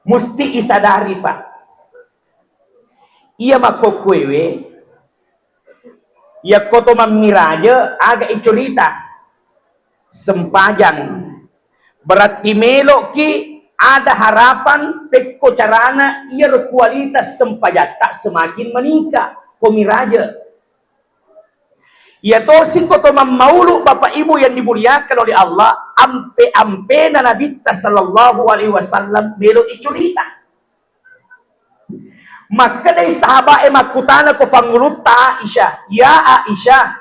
Mesti isadari Pak. Ia makokwewe, ia koto mamiraja agak iculita sempajang. Berarti melok ki ada harapan peko carana ia kualitas sempajata semakin meningkat komiraja. Ia tosin koto mamaulu Bapak Ibu yang dimuliakan oleh Allah, ampe na Nabi sallallahu alaihi wasallam melok iculita. Maka dari sahabat makutana ko fanguruta Aisyah, ya Aisyah,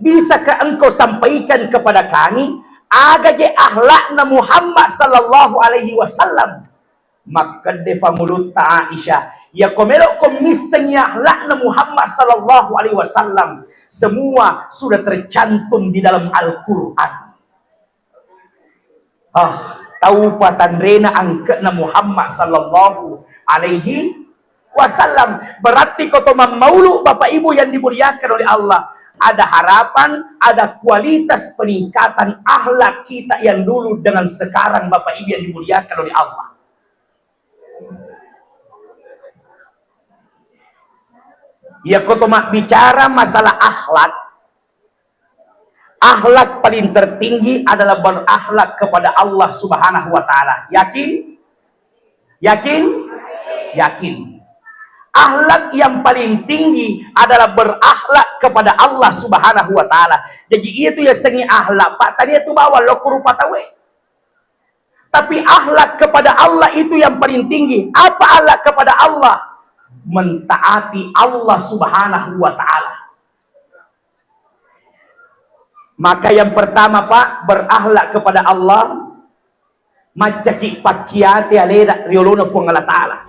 bisakah engkau sampaikan kepada kami aga je akhlakna Muhammad sallallahu alaihi wasallam? Maka de fanguruta Aisyah, ya komelok komisnya akhlakna Muhammad sallallahu alaihi wasallam semua sudah tercantum di dalam Al-Qur'an. Tahu patandrena angkatna Muhammad sallallahu alaihi wasallam. Berarti kau maulu Bapak Ibu yang dimuliakan oleh Allah, ada harapan, ada kualitas peningkatan akhlak kita yang dulu dengan sekarang Bapak Ibu yang dimuliakan oleh Allah. Ya kau bicara masalah akhlak. Akhlak paling tertinggi adalah berakhlak kepada Allah Subhanahu wa taala. Yakin? Yakin? Yakin. Akhlak yang paling tinggi adalah berakhlak kepada Allah Subhanahu wa taala. Jadi itu ya sengi akhlak Pak. Tadi itu bawa lo kurupa tawe. Tapi akhlak kepada Allah itu yang paling tinggi. Apa akhlak kepada Allah? Mentaati Allah Subhanahu wa taala. Maka yang pertama Pak, berakhlak kepada Allah. Macaki pakiate alera riolona fu Allah taala.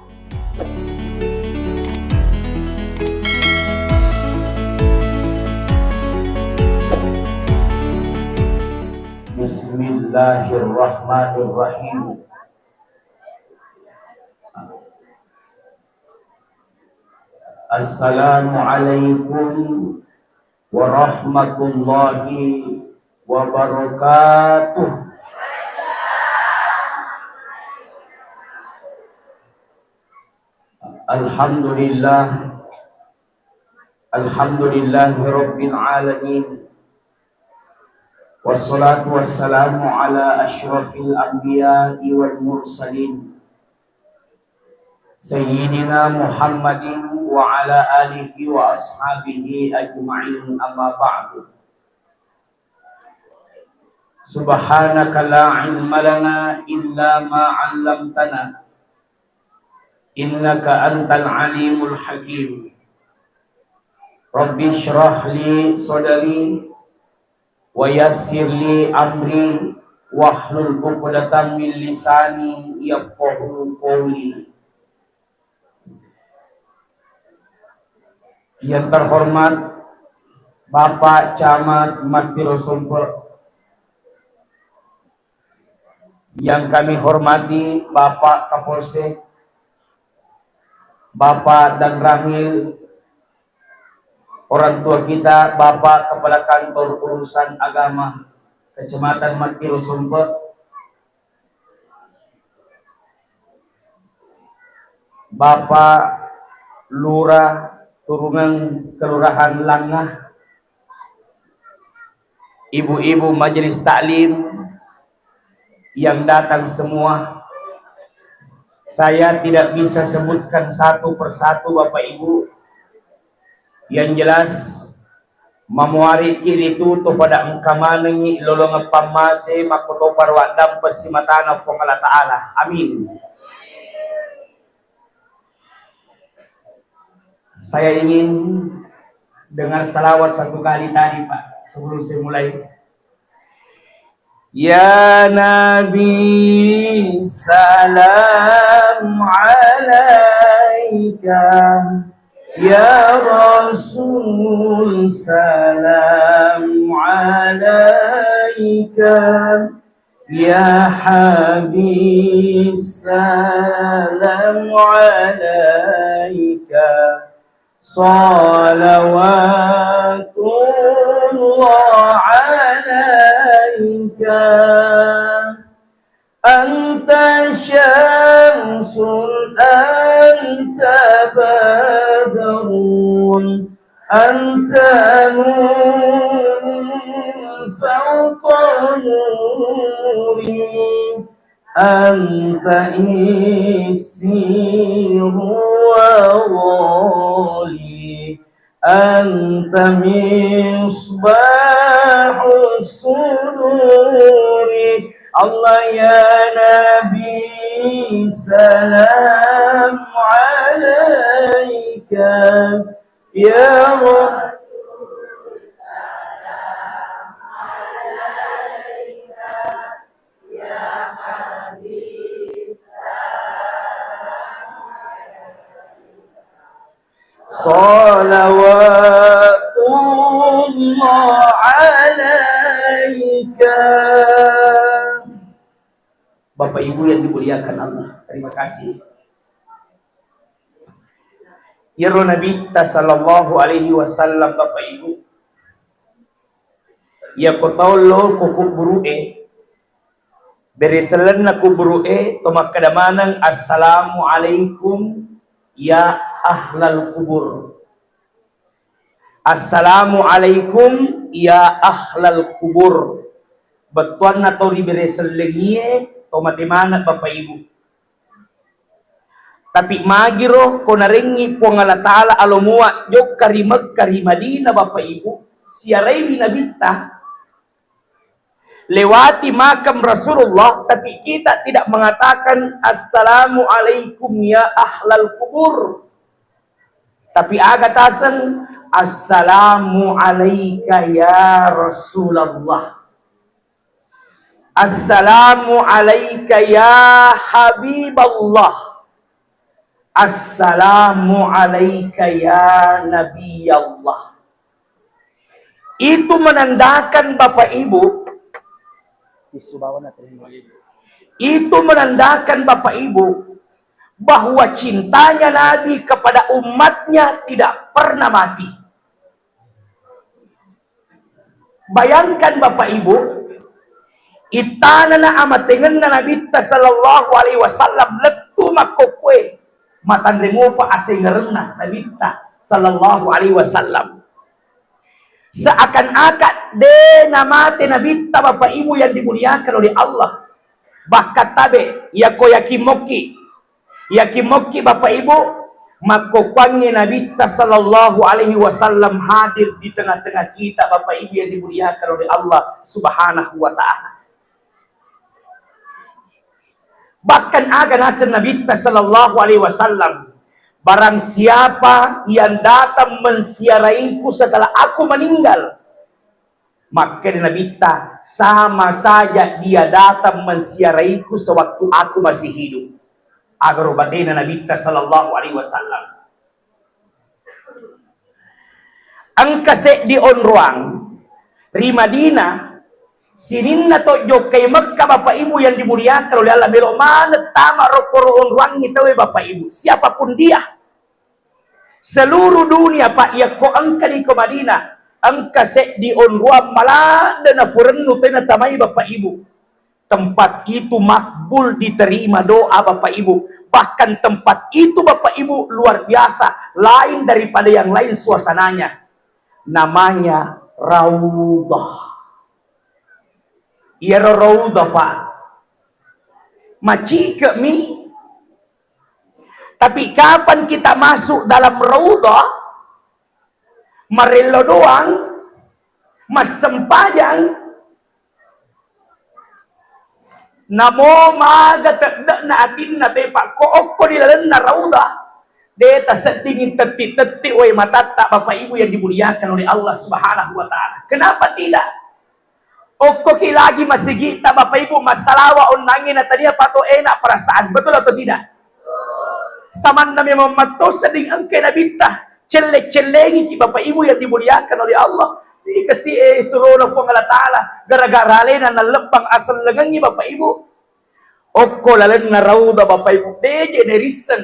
Bismillahirrahmanirrahim. Assalamualaikum warahmatullahi wabarakatuh. Alhamdulillahi rabbil alamin. Wassalatu wassalamu ala asyrafil anbiya'i wal mursalin Sayyidina Muhammadin wa ala alihi wa ashabihi ajma'in, amma ba'du. Subhanaka la ilma lana illa ma 'allamtana innaka antal alimul hakim. Rabbi shrah li sadri wa yassir li amri wahlul 'uqdatam min lisani yafqahu qawli. Yang terhormat Bapak Camat Matiro Sumpel, yang kami hormati Bapak Kapolsek, Bapak dan Ramil, orang tua kita, Bapak Kepala Kantor Urusan Agama Kecamatan Matiro Sumpel, Bapak Lurah Turunan Kelurahan Langah, ibu-ibu majelis taklim yang datang semua. Saya tidak bisa sebutkan satu persatu Bapak Ibu. Yang jelas mamuari kiri itu pada engkamanengi lolong pamase makoto parwadam pesimatana Allah Ta'ala. Amin. Saya ingin dengar salawat satu kali tadi Pak, sebelum saya mulai. Ya Nabi salam alaika, ya Rasul salam alaika, ya Habib salam alaika. Salawatullah alaika, anta syamsun rasul anta badrun anta nurun fawqa nuri anta iksir wa ghali anta misbahus sururi. Allah ya Nabi salam alaika ya Rasul salam alaika ya Habib salawatullah alaika. Bapak Ibu yang dimuliakan Allah, terima kasih. Ya Nabi sallallahu alaihi wasallam, Bapak Ibu, ya kotolo kukuburu'e bereselan na kuburu'e tomakadamanang assalamu alaikum ya ahlal kubur. Assalamu alaikum ya ahlal kubur. Batuan na to ribereselengie tomadimana Bapak Ibu. Tapi magiro ko naringi po nga latala alumua yok karimag karimadina Bapak Ibu siaray minabita lewati makam Rasulullah, tapi kita tidak mengatakan assalamu alaikum ya ahlal kubur, tapi agatasan assalamu alaika ya Rasulullah, assalamu alaika ya Habiballah, assalamu alaika ya Nabi Allah. Itu menandakan Bapak Ibu, itu menandakan Bapak Ibu bahwa cintanya Nabi kepada umatnya tidak pernah mati. Bayangkan Bapak Ibu, itana na amatengan na Nabi sallallahu alaihi wasallam letu makokwe matandemo pa asengarna Nabi sallallahu alaihi wasallam. Seakan-akan de namate Nabi Bapak Ibu yang dimuliakan oleh Allah. Bahkan tabe ya ko yakimoki Bapak Ibu makokwangi Nabi sallallahu alaihi wasallam hadir di tengah-tengah kita Bapak Ibu yang dimuliakan oleh Allah Subhanahu wa taala. Bahkan aga nasir Nabi sallallahu alaihi wasallam, barang siapa yang datang mensiaraiku setelah aku meninggal, maka Nabi sama saja dia datang mensiaraiku sewaktu aku masih hidup. Agar ubadina Nabi sallallahu alaihi wasallam. Angkase di onruang di Madinah sinin na to jok kay Mekah Bapak Ibu yang dimuliakan oleh Allah, belok mana tama rokoro onruang itu Bapak Ibu, siapapun dia. Seluruh dunia Pak ya ko angka di Madinah, angka se di onruam malada na purennu tena tamai Bapak Ibu. Tempat itu makbul diterima doa Bapak Ibu. Bahkan tempat itu Bapak Ibu luar biasa, lain daripada yang lain suasananya. Namanya Raudhah. Ya Raudhah Pak. Maci ke mi. Tapi kapan kita masuk dalam Raudhah, marelo doang, mas sempajang, namo maga tagda na atin na tepa ko di dalam na Raudhah, deta sa tingin tepi-tepi, way matata Bapak Ibu yang dimuliakan oleh Allah Subhanahu wa taala. Kenapa tidak? Oko kilagi masigita Bapak Ibu masalawa unangin na tadiya pato enak perasaan, betul atau tidak? Saman na memang matos seding angke nabita celek-celengi ki Bapak Ibu yang dimuliakan oleh Allah. Di kasi suruh na po ng Allah Ta'ala gara-gara na nalempang asal lengangi Bapak Ibu. Oko lalan na Raudhah Bapak Ibu de generation.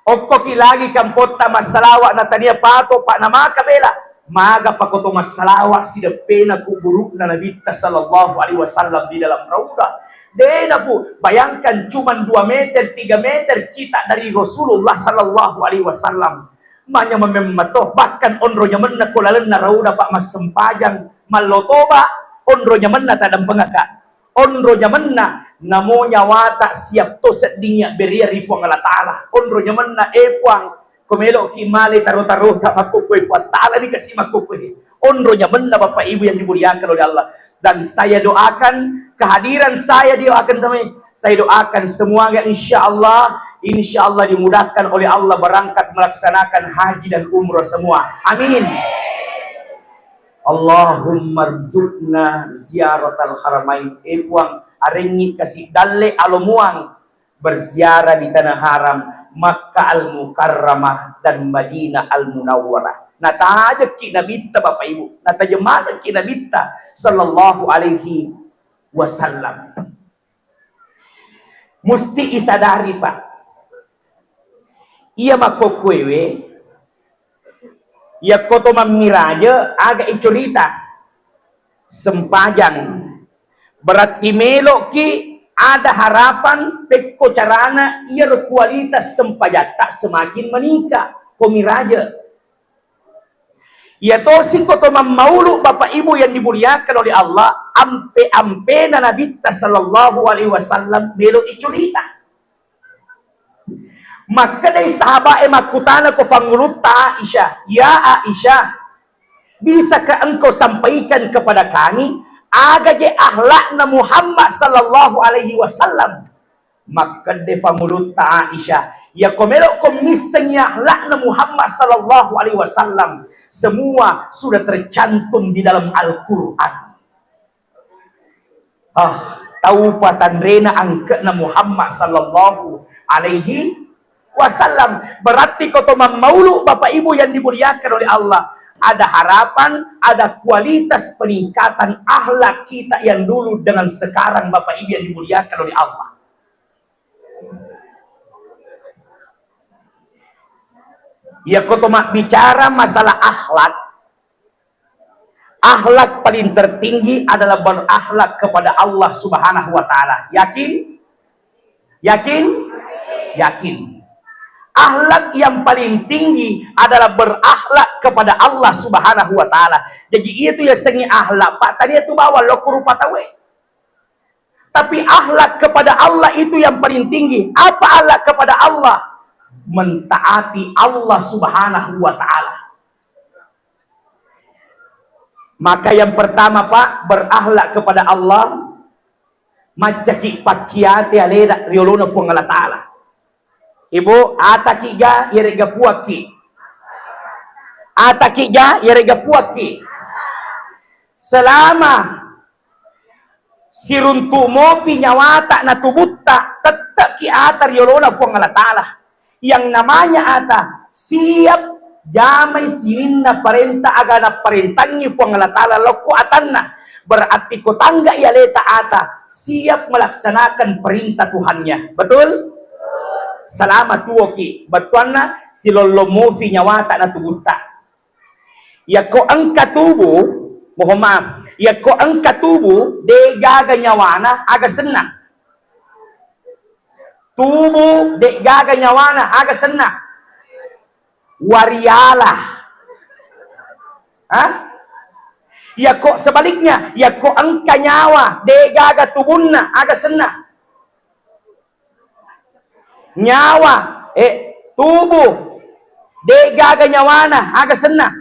Oko kilagi kampota masalawa na taniya pato pa na makabela. Maga pa ko to masalawa si depena kuburu na nabita sallallahu alaihi wasallam di dalam Raudhah. Dena pu, bayangkan cuma 2 meter, 3 meter kita dari Rasulullah sallallahu alaihi wasallam. Manya memematoh, bahkan onronya menna kulalen na rauda pak mas sempajang malotoba, onronya menna tadang pengaka. Onronya menna namonya wata siap toset dinya beria ripuang ala ta'ala. Onronya menna epuang kumelo kimali taruh-taruh tak makukui kuat ta'ala dikasih makukui. Onronya menna Bapak Ibu yang dimuliakan oleh Allah. Dan saya doakan kehadiran saya doakan teman. Saya doakan semuanya insya Allah dimudahkan oleh Allah berangkat melaksanakan haji dan umrah semua. Amin. Allahumma rzuqna ziaratal haramain. Epuang arengi kasih dalle alomuang berziarah di tanah haram Makkah al-Mukarramah dan Madinah al-Munawwarah. Nataja kita bitta Bapak Ibu, natajamana kita bitta sallallahu alaihi wasallam. Musti isadari Pak. Ia makokwewe, ia koto mamiraja aga icolita sempajang. Berarti melok ki ada harapan pekko carana ia kualitas sempajata semakin meningkat komiraja. Ia tosi koto mamaulu Bapak Ibu yang dimuliakan oleh Allah ampe na Nabi sallallahu alaihi wasallam melok icolita. Maka dari sahabat makutana ko fangulut Aisyah, ya Aisyah, bisakah engkau sampaikan kepada kami aga je akhlakna Muhammad sallallahu alaihi wasallam? Maka de fangulut Aisyah, ya komelo komisnya akhlakna Muhammad sallallahu alaihi wasallam semua sudah tercantum di dalam Al-Qur'an. Tahu patandrena angkana Muhammad sallallahu alaihi wasallam. Berarti koto mamaulu Bapak Ibu yang dimuliakan oleh Allah, ada harapan, ada kualitas peningkatan akhlak kita yang dulu dengan sekarang Bapak Ibu yang dimuliakan oleh Allah. Ya koto mak bicara masalah akhlak. Akhlak paling tertinggi adalah berakhlak kepada Allah Subhanahu wa taala. Yakin? Yakin? Yakin. Akhlak yang paling tinggi adalah berakhlak kepada Allah Subhanahu wa taala. Jadi itu ya sengi akhlak Pak. Tadi itu bawa lo kurupa tawe. Tapi akhlak kepada Allah itu yang paling tinggi. Apa akhlak kepada Allah? Mentaati Allah Subhanahu wa taala. Maka yang pertama Pak, berakhlak kepada Allah macaki pakiate alera riolona pong Allah taala. Ibu, atakiga yerega puaki. Atakiga yerega puaki. Selama siruntumo pinyawata na tubutta tetap ki ata riolona pong Allah taala. Yang namanya ata siap damai sirin na parenta aga na parentangi pong Allah taala loko atanna. Berarti ko tangga yaleta ata siap melaksanakan perintah Tuhannya. Betul? Salamat tuoki batuanna silolomofi nyawata na tubuta. Ya ko ang katubo, mohon maaf, ya ko ang katubo de gaga nyawana aga senang. Tubo de gaga nyawana aga senang. Warialah. Hah? Ya ko sebaliknya, ya ko ang kanyawa de gaga tubunna aga senang. Nyawa tubuh de gaga nyawana aga senang.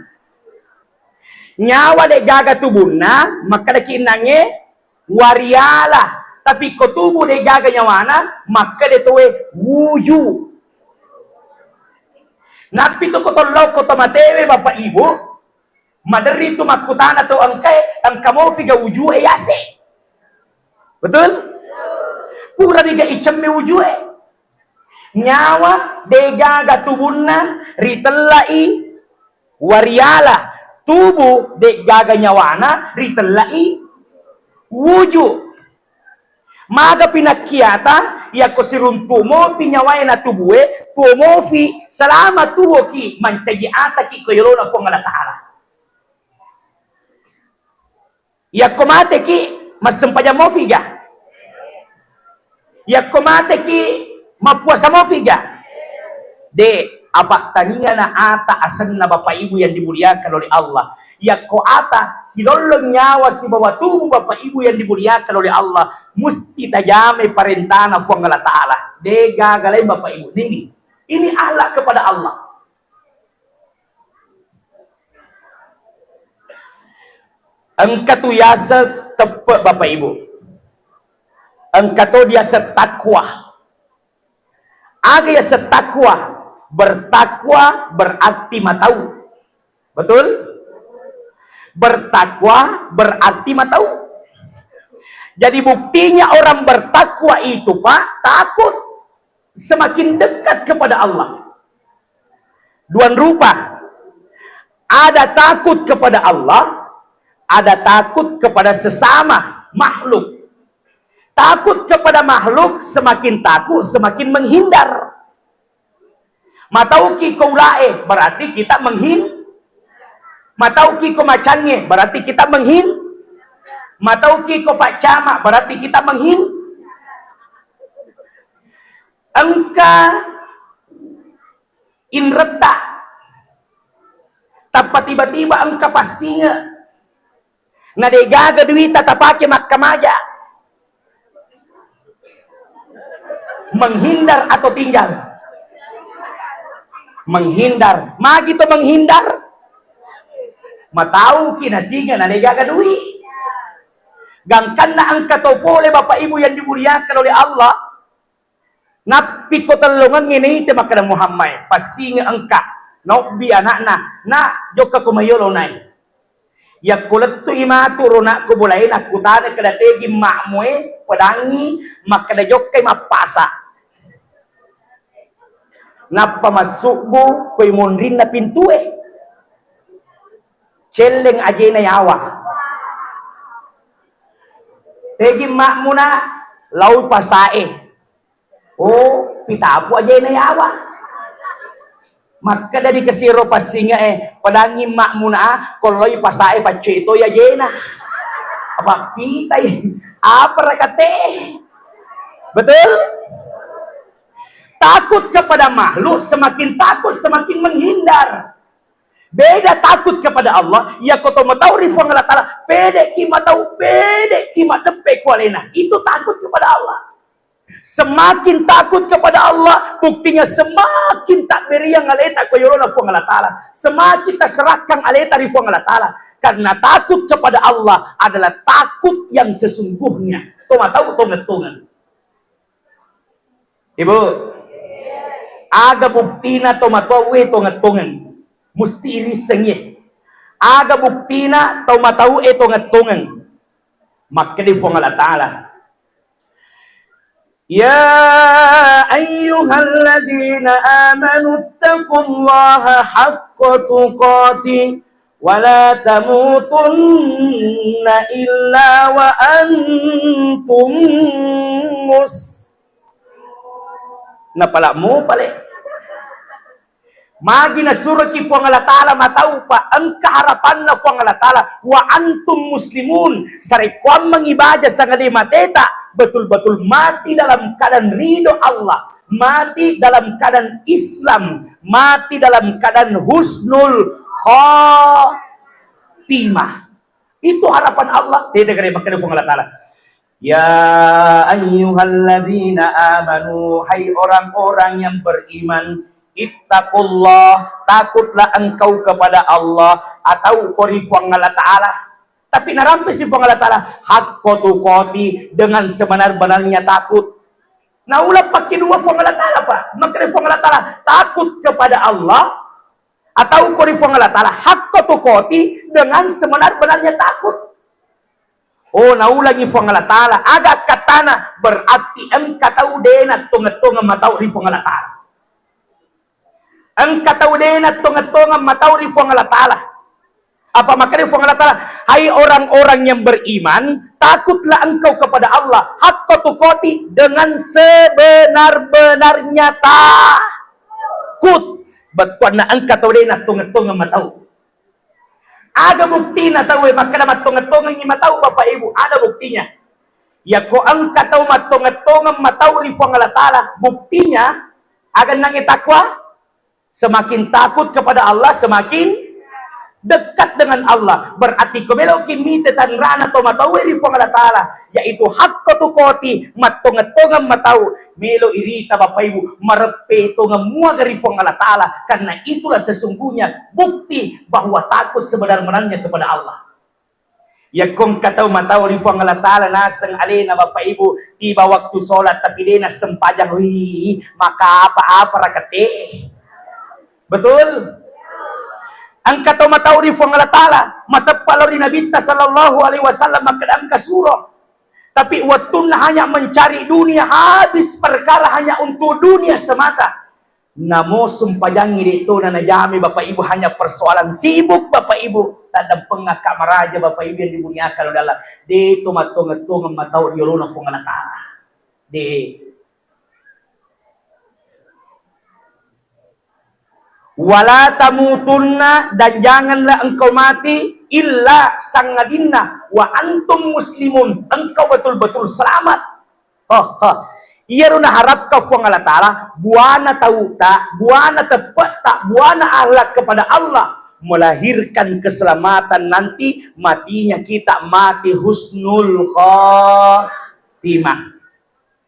Nyawa de gaga tubunna maka kinange wariala, tapi ko tubuh de gaga nyawana maka de tuwe wuju. Napi to ko tolok ko tomatewe Bapak Ibu madari tu makutana to ang kamo figa wuju yase. Betul? Pura diga icham me wuju nyawa degaga tubunna ritellai wariala, tubuh degaga nyawana ritellai wuju. Maga pinakiata ya ko siruntumo pinyawai na tubuhe tumofi selama tuoki mantagi ata ki ko yolona pong Allah taala. Ya ko mate ki masempaja mofi ga Ya komate ki mapuasa mo figa. De, apa tania na ata asan na Bapak Ibu yang dimuliakan oleh Allah. Ya ko ata silolong nyawa si bawah tubuh Bapak Ibu yang dimuliakan oleh Allah. Musti tajame parentana po Allah Ta'ala. De gagalay Bapak Ibu. Ini ahlak kepada Allah. Engkau tu yasa tepat Bapak Ibu. Engkau dia setakwa. Ada yang setakwa. Bertakwa berarti matau. Betul? Bertakwa berarti matau. Jadi buktinya orang bertakwa itu Pak, takut semakin dekat kepada Allah. Dua rupa. Ada takut kepada Allah, ada takut kepada sesama makhluk. Takut kepada makhluk, semakin takut, semakin menghindar. Matauki kaulae, berarti kita Matauki ko macange, berarti kita Matauki ko pacama, berarti kita Engka inreta. Tapa tiba-tiba engka pasinga. Nadegaga duita tapake makkamaja. Menghindar atau tinggal? Menghindar. Magi to menghindar. Matau kinasinga nadegaga duit. Gangkan na ang katopole Bapak Ibu yang dimuliakan oleh Allah. Napi ko talungan ngini te makana Muhammad. Pasinga angka. Naukbi anak na joka kumayolo nai. Ya kulat tu imatu rona ko bulay na kutana kada tegi makmoe padangi makada jokkay mapasa. Napa masukbo koy mondrin na pintue. Celeng aje na yawa. Tegi mak mo na law pasae. Oh, pitapo aje na yawa. Maka dari kesiro pasinga padangi mak mo na koloy pasae pache ito ya jena. Apa pitay? Apa rakate? Betul? Takut kepada makhluk, semakin takut semakin menghindar. Beda takut kepada Allah, ya koto matau rifang Allah Ta'ala, pede ki matau, pede ki matepe kualena. Itu takut kepada Allah. Semakin takut kepada Allah, buktinya semakin tak beriang aleta koyorona fuang Allah Ta'ala. Semakin terserahkan aleta rifang Allah Ta'ala. Karena takut kepada Allah adalah takut yang sesungguhnya. Toma tahu tongan-tongan. Ibu, aga buktina toma tahu tongan-tongan. Musti ilisengye. Aga buktina toma tahu tongan-tongan. Maka rifang Allah Ta'ala. Ya ayyuhalladzina amanu taqullaha haqqa tuqatih wa la tamutunna illa wa antum napalamu pale. Magi na surah ki puang Allah Ta'ala matau pa ang kaharapan na puang Allah Ta'ala wa antum muslimun sarikuan mengibadah sa ngali mateta betul-betul mati dalam keadaan ridho Allah, mati dalam keadaan Islam, mati dalam keadaan husnul khatimah. Itu harapan Allah. Tidak kena makan puang Allah Ta'ala. Ya ayyuhalladzina amanu, hai orang-orang yang beriman, ittaqullah, takutlah engkau kepada Allah atau korifuang Allah Ta'ala. Tapi narampis di Allah Ta'ala haqqa tuqati, dengan sebenar-benarnya takut. Nah ulah pakai dua fuang Allah Ta'ala Pak. Maka fuang Allah Ta'ala takut kepada Allah atau korifuang Allah Ta'ala haqqa tuqati, dengan sebenar-benarnya takut. Oh, naulangi fuang Allah Ta'ala agak katana berarti engkau tahu dena tunga-tunga matau ri fuang Allah Ta'ala. Engkau tahu dena tunga-tunga matau ri fuang Allah Ta'ala. Apa makanya fuang Allah Ta'ala, hai orang-orang yang beriman, takutlah engkau kepada Allah haqqa tuqati, dengan sebenar-benarnya takut. Betul na engkau tahu dena tunga-tunga matau. Ada bukti na tahu makna matunga-tunga ni matau Bapak Ibu, ada buktinya. Ya ko ang kataw matong-atong mataw rifang Allah Ta'ala. Buktinya, agan nang itakwa, semakin takut kepada Allah, semakin dekat dengan Allah. Berarti kumelo kimite tan rana to mataw rifang Allah Ta'ala. Yaitu hak kotukoti, matong-atong mataw. Melo irita Bapak Ibu, marepeto ngemua rifang Allah Ta'ala. Karena itulah sesungguhnya bukti bahwa takut sebenar-benarnya kepada Allah. Ya kung kataw mataw rifang Allah Ta'ala nasang alena Bapak Ibu tiba waktu sholat tapi dia na sempajang maka apa-apa rakate. Betul? Ang kataw mataw rifang Allah Ta'ala matapalo rin Nabi sallallahu alaihi wasallam makadang kasuro. Tapi waktu hanya mencari dunia, habis perkara hanya untuk dunia semata. Namo sumpayang dito na najami Bapak Ibu hanya persoalan sibuk Bapak Ibu. Tadang pengakak maraja Bapak Ibu yang dimuliakan adalah dito matong-atong mataw yolona kung Ta'ala. Di wala tamutunna, dan janganlah engkau mati illa sangadinna wa antum muslimun, engkau betul-betul selamat. Iya runa harap kau puang Allah Ta'ala buana tauta, buana tepat tak, buana ahlak kepada Allah melahirkan keselamatan nanti matinya kita mati husnul khotimah.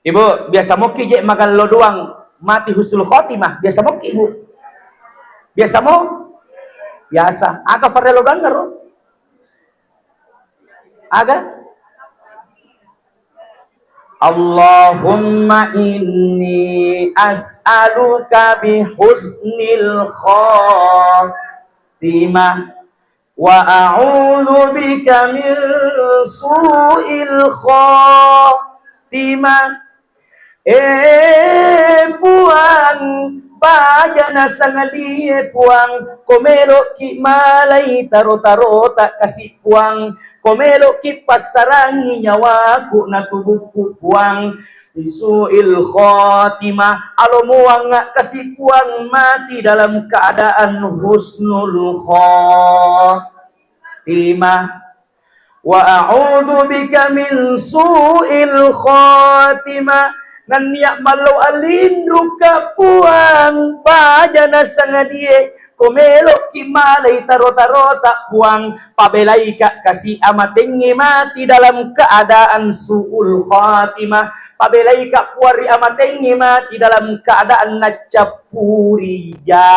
Ibu biasa mo kijek magal lo doang mati husnul khotimah, biasa mo ibu, biasa mo biasa aga farelo dangar aga Allahumma inni as'aluka bihusnil khatimah wa a'udzu bika min su'il khatimah. Puang bajana sangali puang komelo ki malai taro-taro tak kasih puang komelo ki pasarangi nyawaku na tubuhku puang isuil khotimah alomuang kasih puang mati dalam keadaan husnul khotimah wa a'udzu bika min suil khotimah nan ya malau alin ruka puang pajana sangadie komelo kimalay taro-taro tak puang pabelay ka kasi amating mati dalam keadaan suul khatimah pabelay ka puari amating mati dalam keadaan nacapuriya.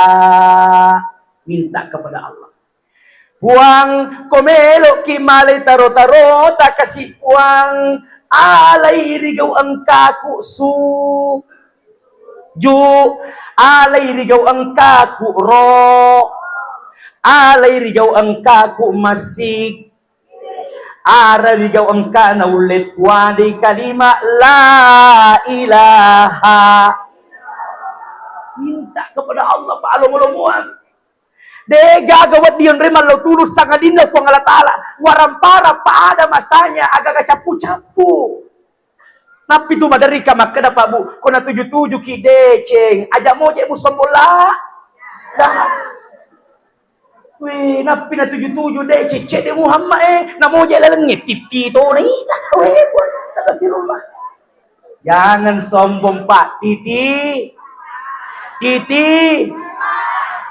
Minta kepada Allah puang komelo kimalay taro-taro tak kasi puang alay rigaw ang kaku ju alay rigaw ang kaku ro alay rigaw ang kaku masik ara rigaw ang kanaulit wadi kalima la ilaha. Minta kepada Allah paalong-alonguan de gagawat diyon rin malaw tulus sa ngadina po ang Allah Ta'ala warampara paada masanya agaga capu-capu napi tu madari ka makada pa bu ko na tuju-tuju ki deceng aja mo je mo sombola dah we napi na tuju-tuju deceng cek de Muhammad na mo je lalengit titi to ni we astagfirullah. Jangan sombong Pak. Titi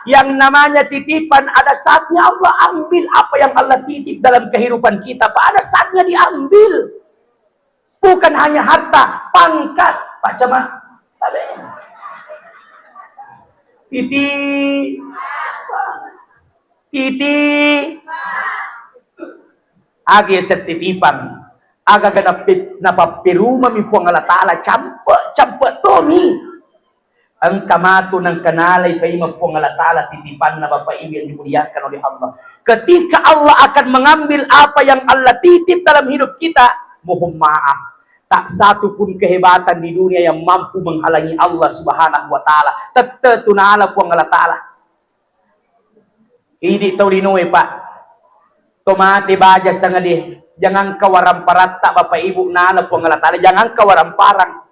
yang namanya titipan ada saatnya Allah ambil apa yang Allah titip dalam kehidupan kita Pak, ada saatnya diambil. Bukan hanya harta, pangkat Pak Camat. Titi agi setitipan aga ganapit napapiruma mi puang Allah Ta'ala campe tomi ang kamato ng kanalay kay magpuang Allah Ta'ala titipan na Bapak Ibu yang dimuliakan oleh Allah. Ketika Allah akan mengambil apa yang Allah titip dalam hidup kita, mohon maaf, tak satu pun kehebatan di dunia yang mampu menghalangi Allah Subhanahu wa Ta'ala. Tetunala puang Allah Ta'ala. Hindi tau dinuwe Pak. Tomate baja sa ngadi. Jangan kawaramparata Bapak Ibu nala puang Allah Ta'ala. Jangan kawaramparang.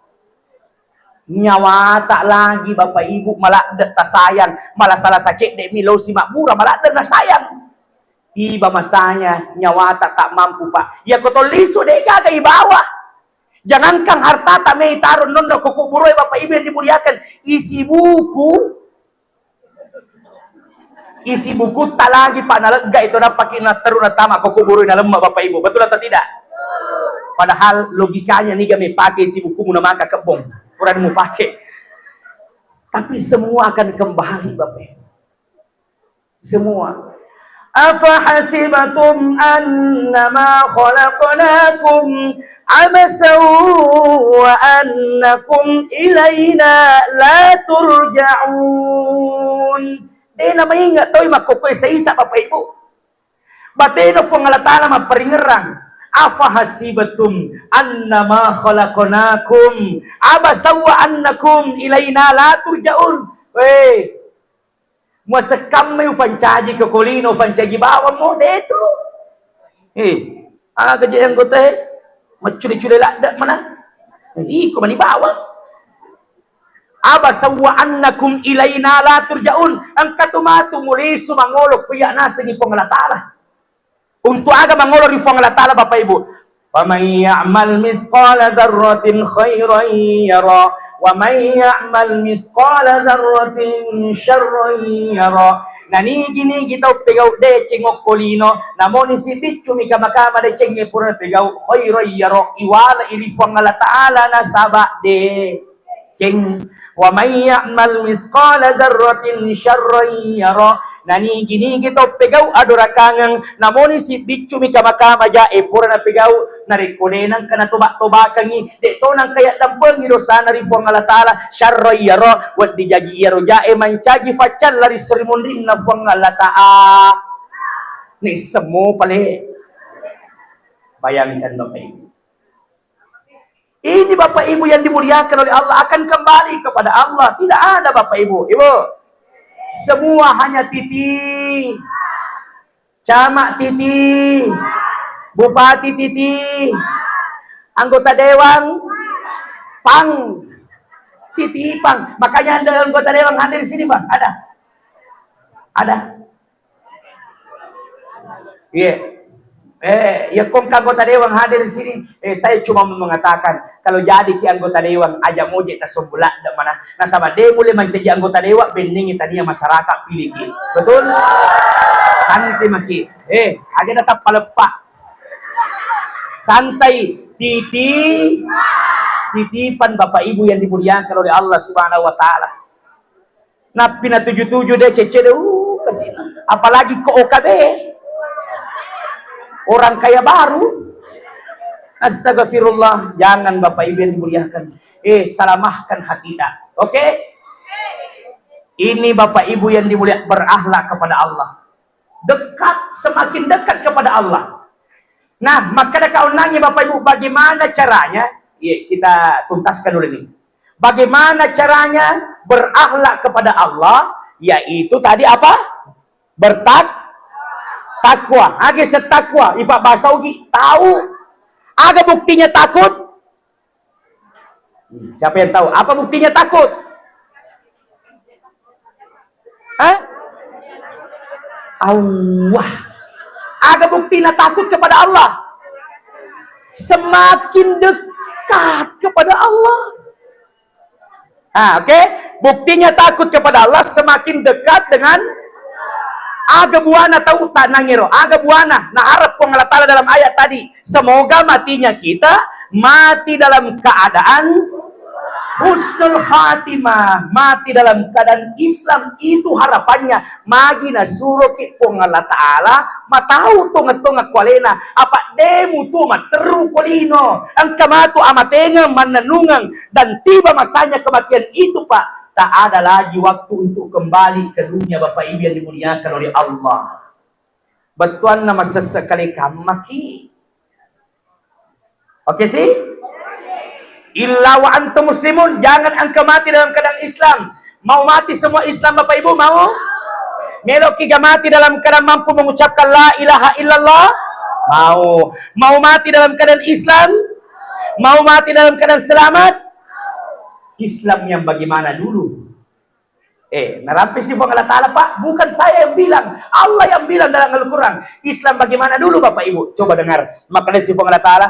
Nyawa tak lagi Bapak Ibu malah tak sayang, malah salah sacek dek milo si makmura malah na sayang. Tiba masanya nyawa tak mampu Pak. Ya kotoliso dek gagai bawah. Jangankan harta tamei taruh nondo kuku buroi Bapak Ibu yang dimuliakan. Isi buku tak lagi Pak nalega itu pakai teruna tamak kuku buroi dalam Bapak Ibu. Betul atau tidak? Padahal logikanya nih kami pakai isi buku muna maka kebong. Kurang mau pakai. Tapi semua akan kembali Bapak Ibu. Semua. Afahasibatum annama khalaqnakum abasan wa annakum ilayna la turja'un. Dia namanya ingat tahu makokoy sa isa Bapak Ibu. Bateno po nga latala maparingerang. Afahasibatum annama khalaqnakum abasan wa annakum ilayna la turja'un. Weh. Muasakam may ufancaji ke kolino, ufancaji bawang mo, deto. Kejadian ko tayo, maculi-culi lakda mana. Hindi ko manibawang. Aba sawaan na kum ilayna la turjaun. Ang katumatu muli sumangolok kuya na sa ipong alatala. Untuk aga mangolok ipong alatala, Bapak Ibu. Pamay ya'mal misqala zarratin khayran yara. وَمَنْ يَعْمَلْ مِثْقَالَ ذَرَّةٍ شَرًّا يَرَهُ. Nanigi kita pegaw de cengok kolino, namon si bicu mi kama de cengge pura pegaw khairan yara iwala iri pangala taala na saba de ceng. Wa may ya'mal misqala zarratin syarran yara. Nanigi kita pegaw adorakangang namon si bicu mi kama ja pura na pegaw narikunenan kana tubak-tubakan ni dito nang kaya dampeng ni dosa na rin po ang alatala syarray yaro wat dijagi yaro jae mancaji facan lari serimundin na po ang alataa ni semu pale. Bayangkan Bapak Ibu, ini Bapak Ibu yang dimuliakan oleh Allah akan kembali kepada Allah. Tidak ada Bapak Ibu, semua hanya titi, camat titi, bupati titi, anggota dewan pang titi pang. Makanya ada anggota dewan hadir di sini Bang, ada. Iya. Ya kong anggota dewan hadir di sini. Saya cuma mengatakan kalau jadi ki anggota dewan aja moje ta sebelah dak mana. Nah sama dia mulai menjadi anggota dewan bendingi tadinya masyarakat pilih. Betul? Santai maki. Aja tetap palepak. Santai, titipan Bapak Ibu yang dimuliakan oleh Allah Subhanahu wa taala. Nah, pina 77 deh cece deh kesini. Apalagi ke OKB. Orang kaya baru. Astagfirullah, jangan Bapak Ibu yang dimuliakan. Salamahkan hati dah. Oke? Ini Bapak Ibu yang dimuliakan berakhlak kepada Allah. Dekat, semakin dekat kepada Allah. Nah, maka ada kau nanya Bapak Ibu, bagaimana caranya? Kita tuntaskan dulu ini. Bagaimana caranya berakhlak kepada Allah? Yaitu tadi apa? Takwa. Age setakwa. Ipak bahasa ugi. Tahu. Ada buktinya takut? Siapa yang tahu? Apa buktinya takut? Allah. Ada buktinya takut kepada Allah. Semakin dekat kepada Allah. Oke? Buktinya takut kepada Allah semakin dekat dengan aga buana tahu tak nangiro. Aga buana. Nah harap pengalatala dalam ayat tadi. Semoga matinya kita mati dalam keadaan husnul khatimah, mati dalam keadaan Islam. Itu harapannya. Magina suruh ki pengalatala matahu tunga-tunga kualena apa demu tuma teru kolino ang kamatu amatenga mananungang dan tiba masanya kematian itu Pak. Tak ada lagi waktu untuk kembali ke dunia Bapak Ibu yang dimuliakan oleh Allah. Betuan nama sesekali kamaki. Oke sih? Illa wa antum muslimun. Jangan angka mati dalam keadaan Islam. Mau mati semua Islam Bapak Ibu? Mau? Melok kiga mati dalam keadaan mampu mengucapkan la ilaha illallah? Mau. Mau mati dalam keadaan Islam? Mau mati dalam keadaan selamat? Islam yang bagaimana dulu? Narampis di Allah Ta'ala Pak, bukan saya yang bilang, Allah yang bilang dalam Al-Quran. Islam bagaimana dulu Bapak Ibu? Coba dengar. Maka dari Allah Ta'ala,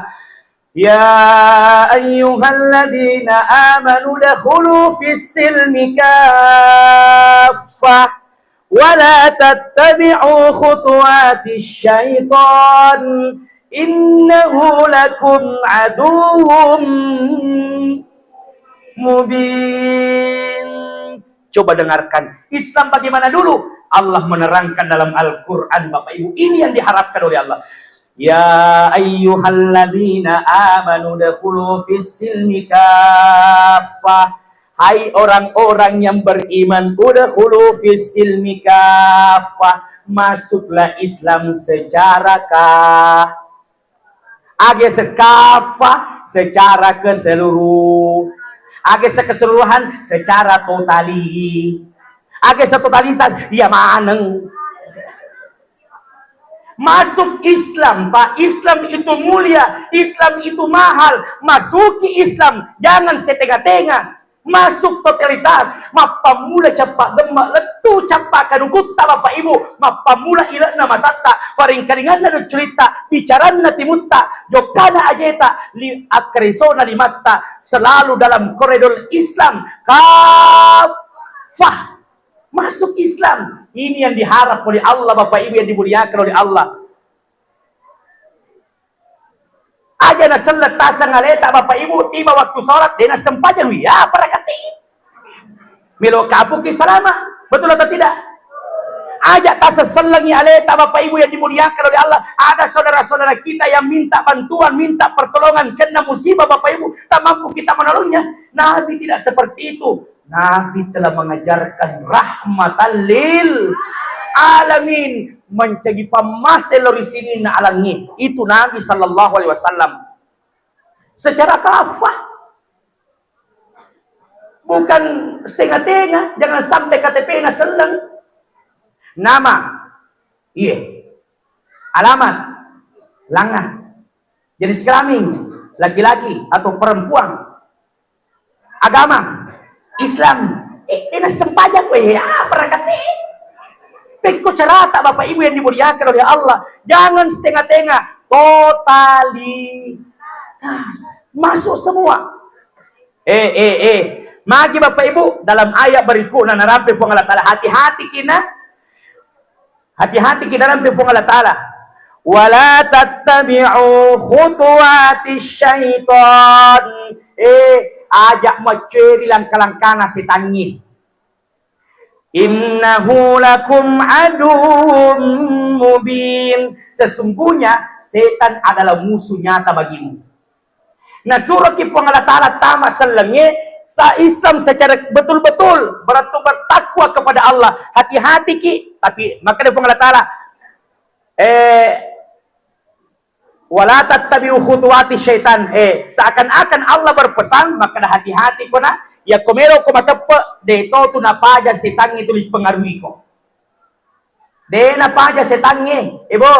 Ya ayyuhalladzina amanu dakhulu fis silmi kaffah wa la tattabi'u khutuwatis syaitan innahu lakum aduwwum mubin. Coba dengarkan Islam bagaimana dulu. Allah menerangkan dalam Al-Quran, Bapak Ibu. Ini yang diharapkan oleh Allah. Ya ayyuhalladzina amanu dakhulu fis silmi kaffah. Hai orang-orang yang beriman, udkhulu fis silmi kaffah. Masuklah Islam secara secara keseluruhan. Keseluruhan secara totali. Setotalitas ya maneng. Masuk Islam, Pak. Islam itu mulia, Islam itu mahal. Masuki Islam, jangan setengah-tengah. Masuk totalitas, mapamula capak demak letu capak kadukutta Bapak Ibu, mapamula ilakna matata, paringkaringan na cerita, bicaran na timutta, jokana ajeta, li akresona limatta, selalu dalam koridor Islam, kafah. Masuk Islam. Ini yang diharap oleh Allah, Bapak Ibu yang dimuliakan oleh Allah. Aja na salat tasa ngaleta Bapak Ibu, tiba waktu sholat, dia na sempajang, ya para kati. Milo kapuk di salama. Betul atau tidak? Aja tasa selengi aleta Bapak Ibu yang dimuliakan oleh Allah. Ada saudara-saudara kita yang minta bantuan, minta pertolongan, kena musibah Bapak Ibu, tak mampu kita menolongnya. Nabi tidak seperti itu. Nabi telah mengajarkan rahmatan lil alamin, mencegi pamaselori sini na alangi. Itu Nabi sallallahu alaihi wasallam secara kafah, bukan setengah-tengah. Jangan sampai KTP na seleng. Nama, iya, alamat, langan, jenis kelamin, laki-laki atau perempuan, agama Islam, ini sempajak ya perkati. Peko cerata Bapak Ibu yang dimuliakan oleh Allah. Jangan setengah-tengah, totalitas. Masuk semua. Magi Bapak Ibu dalam ayat berikutnya narampe pong Allah Ta'ala. Hati-hati kita narampe pong Allah Ta'ala. Wala tattabi'u khutuwatis syaitan. Ajak mencuri langkah-langkah nasi tangi. Innahu lakum aduwwum mubin. Sesungguhnya setan adalah musuh nyata bagimu. Nah surah kipong Allah Ta'ala tamat selenge sa Islam secara betul-betul bertakwa kepada Allah. Hati-hati ki. Tapi maka dia Allah Ta'ala wala tattabi'u khutuwati syaitan. Seakan-akan Allah berpesan, maka hati-hati ko na. Ya komero ko matapa, de to na paja setan itu dipengaruhi ko. De na paja setan ibo.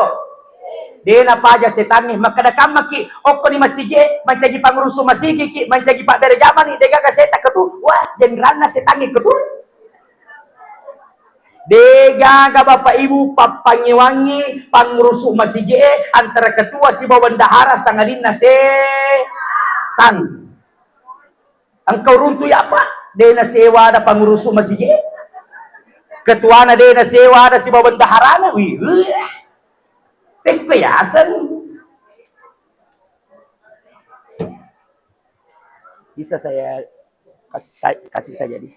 De na paja setan maka dakamaki okko ni masige, mancagi pangurusu masige ki, mancagi pak dari zaman ni dega kaseta ketu. Wah, jengrana setan ketu. Dega ga Bapak Ibu papangiwangi pangrusu masije antara ketua si bawandahara sangalin na setan. Engkau runtuh ya apa? Dena sewa ada pangrusu masije. Ketua na dena sewa ada si bawandahara na. Wih. Pekpeyasan. Bisa saya kasih saja nih.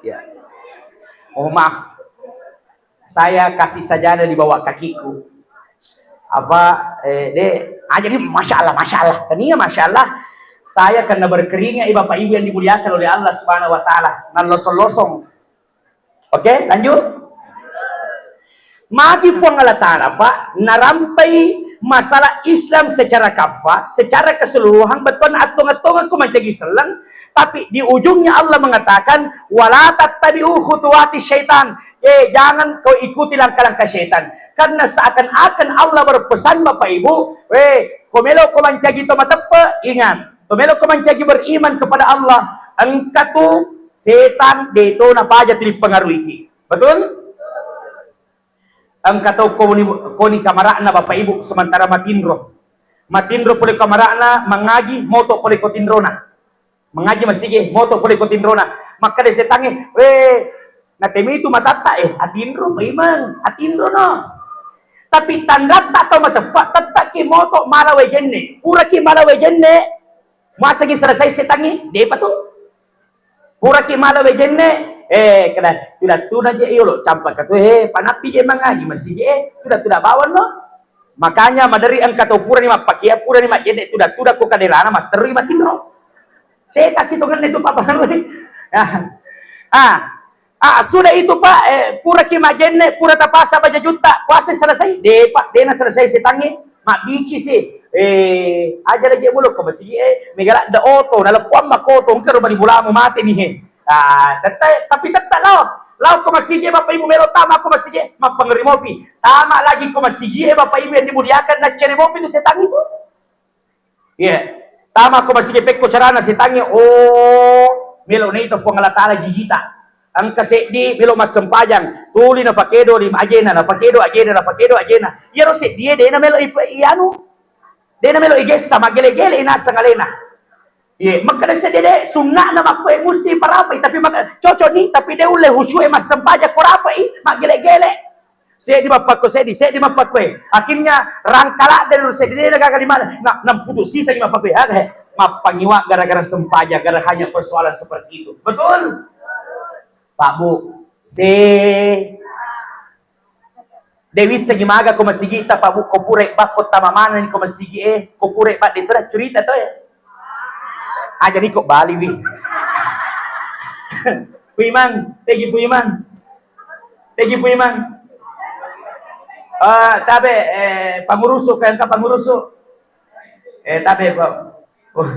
Ya. Oh maaf, saya kasih sajadah di bawah kakiku. Jadi masya Allah. Tadinya masya Allah, saya kena berkeringat, Bapak Ibu yang dimuliakan oleh Allah Subhanahu Wa Taala. Nalosong-losong. Oke, lanjut. Magi puang Allah Taala, Pak, narampai masalah Islam secara kafah, secara keseluruhan, betul atung-atung aku mencegi selang. Tapi di ujungnya Allah mengatakan wala tattabi'u khutuwati syaitan. Jangan kau ikuti langkah-langkah syaitan. Karena seakan-akan Allah berpesan Bapak Ibu, komelo ko mancagi to matepe, ingat. Komelo ko mancagi beriman kepada Allah. Engkau setan dito na paja tilip pengaruhi. Betul? Engkau ko ni kamara na Bapak Ibu sementara matinro. Matindro puli kamarana, mangaji, moto puli ko tindrona. Mengaji masige, moto puli ko tindrona. Maka de setange, natemi itu matata atindro, baiman, atindro no. Tapi tanda tak tahu matepat, tetap ki moto malawe jenne. Pura ki malawe jenne, masa ki selesai setange, dia tu. Pura ki malawe jenne, kena sudah tuna je lo campak katu panapi je mangaji masige, sudah bawan no. Makanya madari ang katupura ni mapakia pura ni majene tuda ko kaderana materi matindro. Saya kasih tungan itu Pak Panglima. Sudah itu Pak, pura ki majene pura tapasa baja juta, puasa selesai. Pak, dena selesai setangi, mak bici sih. Aja lagi mulu ko masih megala da oto nalapuan makoto ngkero bani bulamu mati nih. Tapi tetap Lau ko masige Bapak Ibu melo tama ko masige mapangremopi. Tama lagi ko masige Bapak Ibu yang dimuliakan na ceremopi ni setang itu. Tama ko masige pekko carana setangi melo na ito po ngalatala jijita. Ang kasi di melo masempajang tuli na pakedo di ajena na pakedo ajena. Yero se die de na melo iano. De na melo igesa magele-gele inasa ngalena. Magkana dede sunnah na makoy musti parapay tapi cocok ni tapi dia ule husyue mas sempaja korapay magele-gele. Saya di mapakwe. Akhirnya rangkala dari sedede nagagalimana na putus sisa di mapakwe. Mapangiwa gara-gara sempaja, gara hanya persoalan seperti itu. Betul? Pak Bu, Dewi segimaga ko masigita Pak Bu kopure bakot tamamanan ko masigi kopure Pak dito na curita to jadi kok Bali wi. Puiman, tegi puiman. Tabe panguruso kan ka panguruso. Tabe po.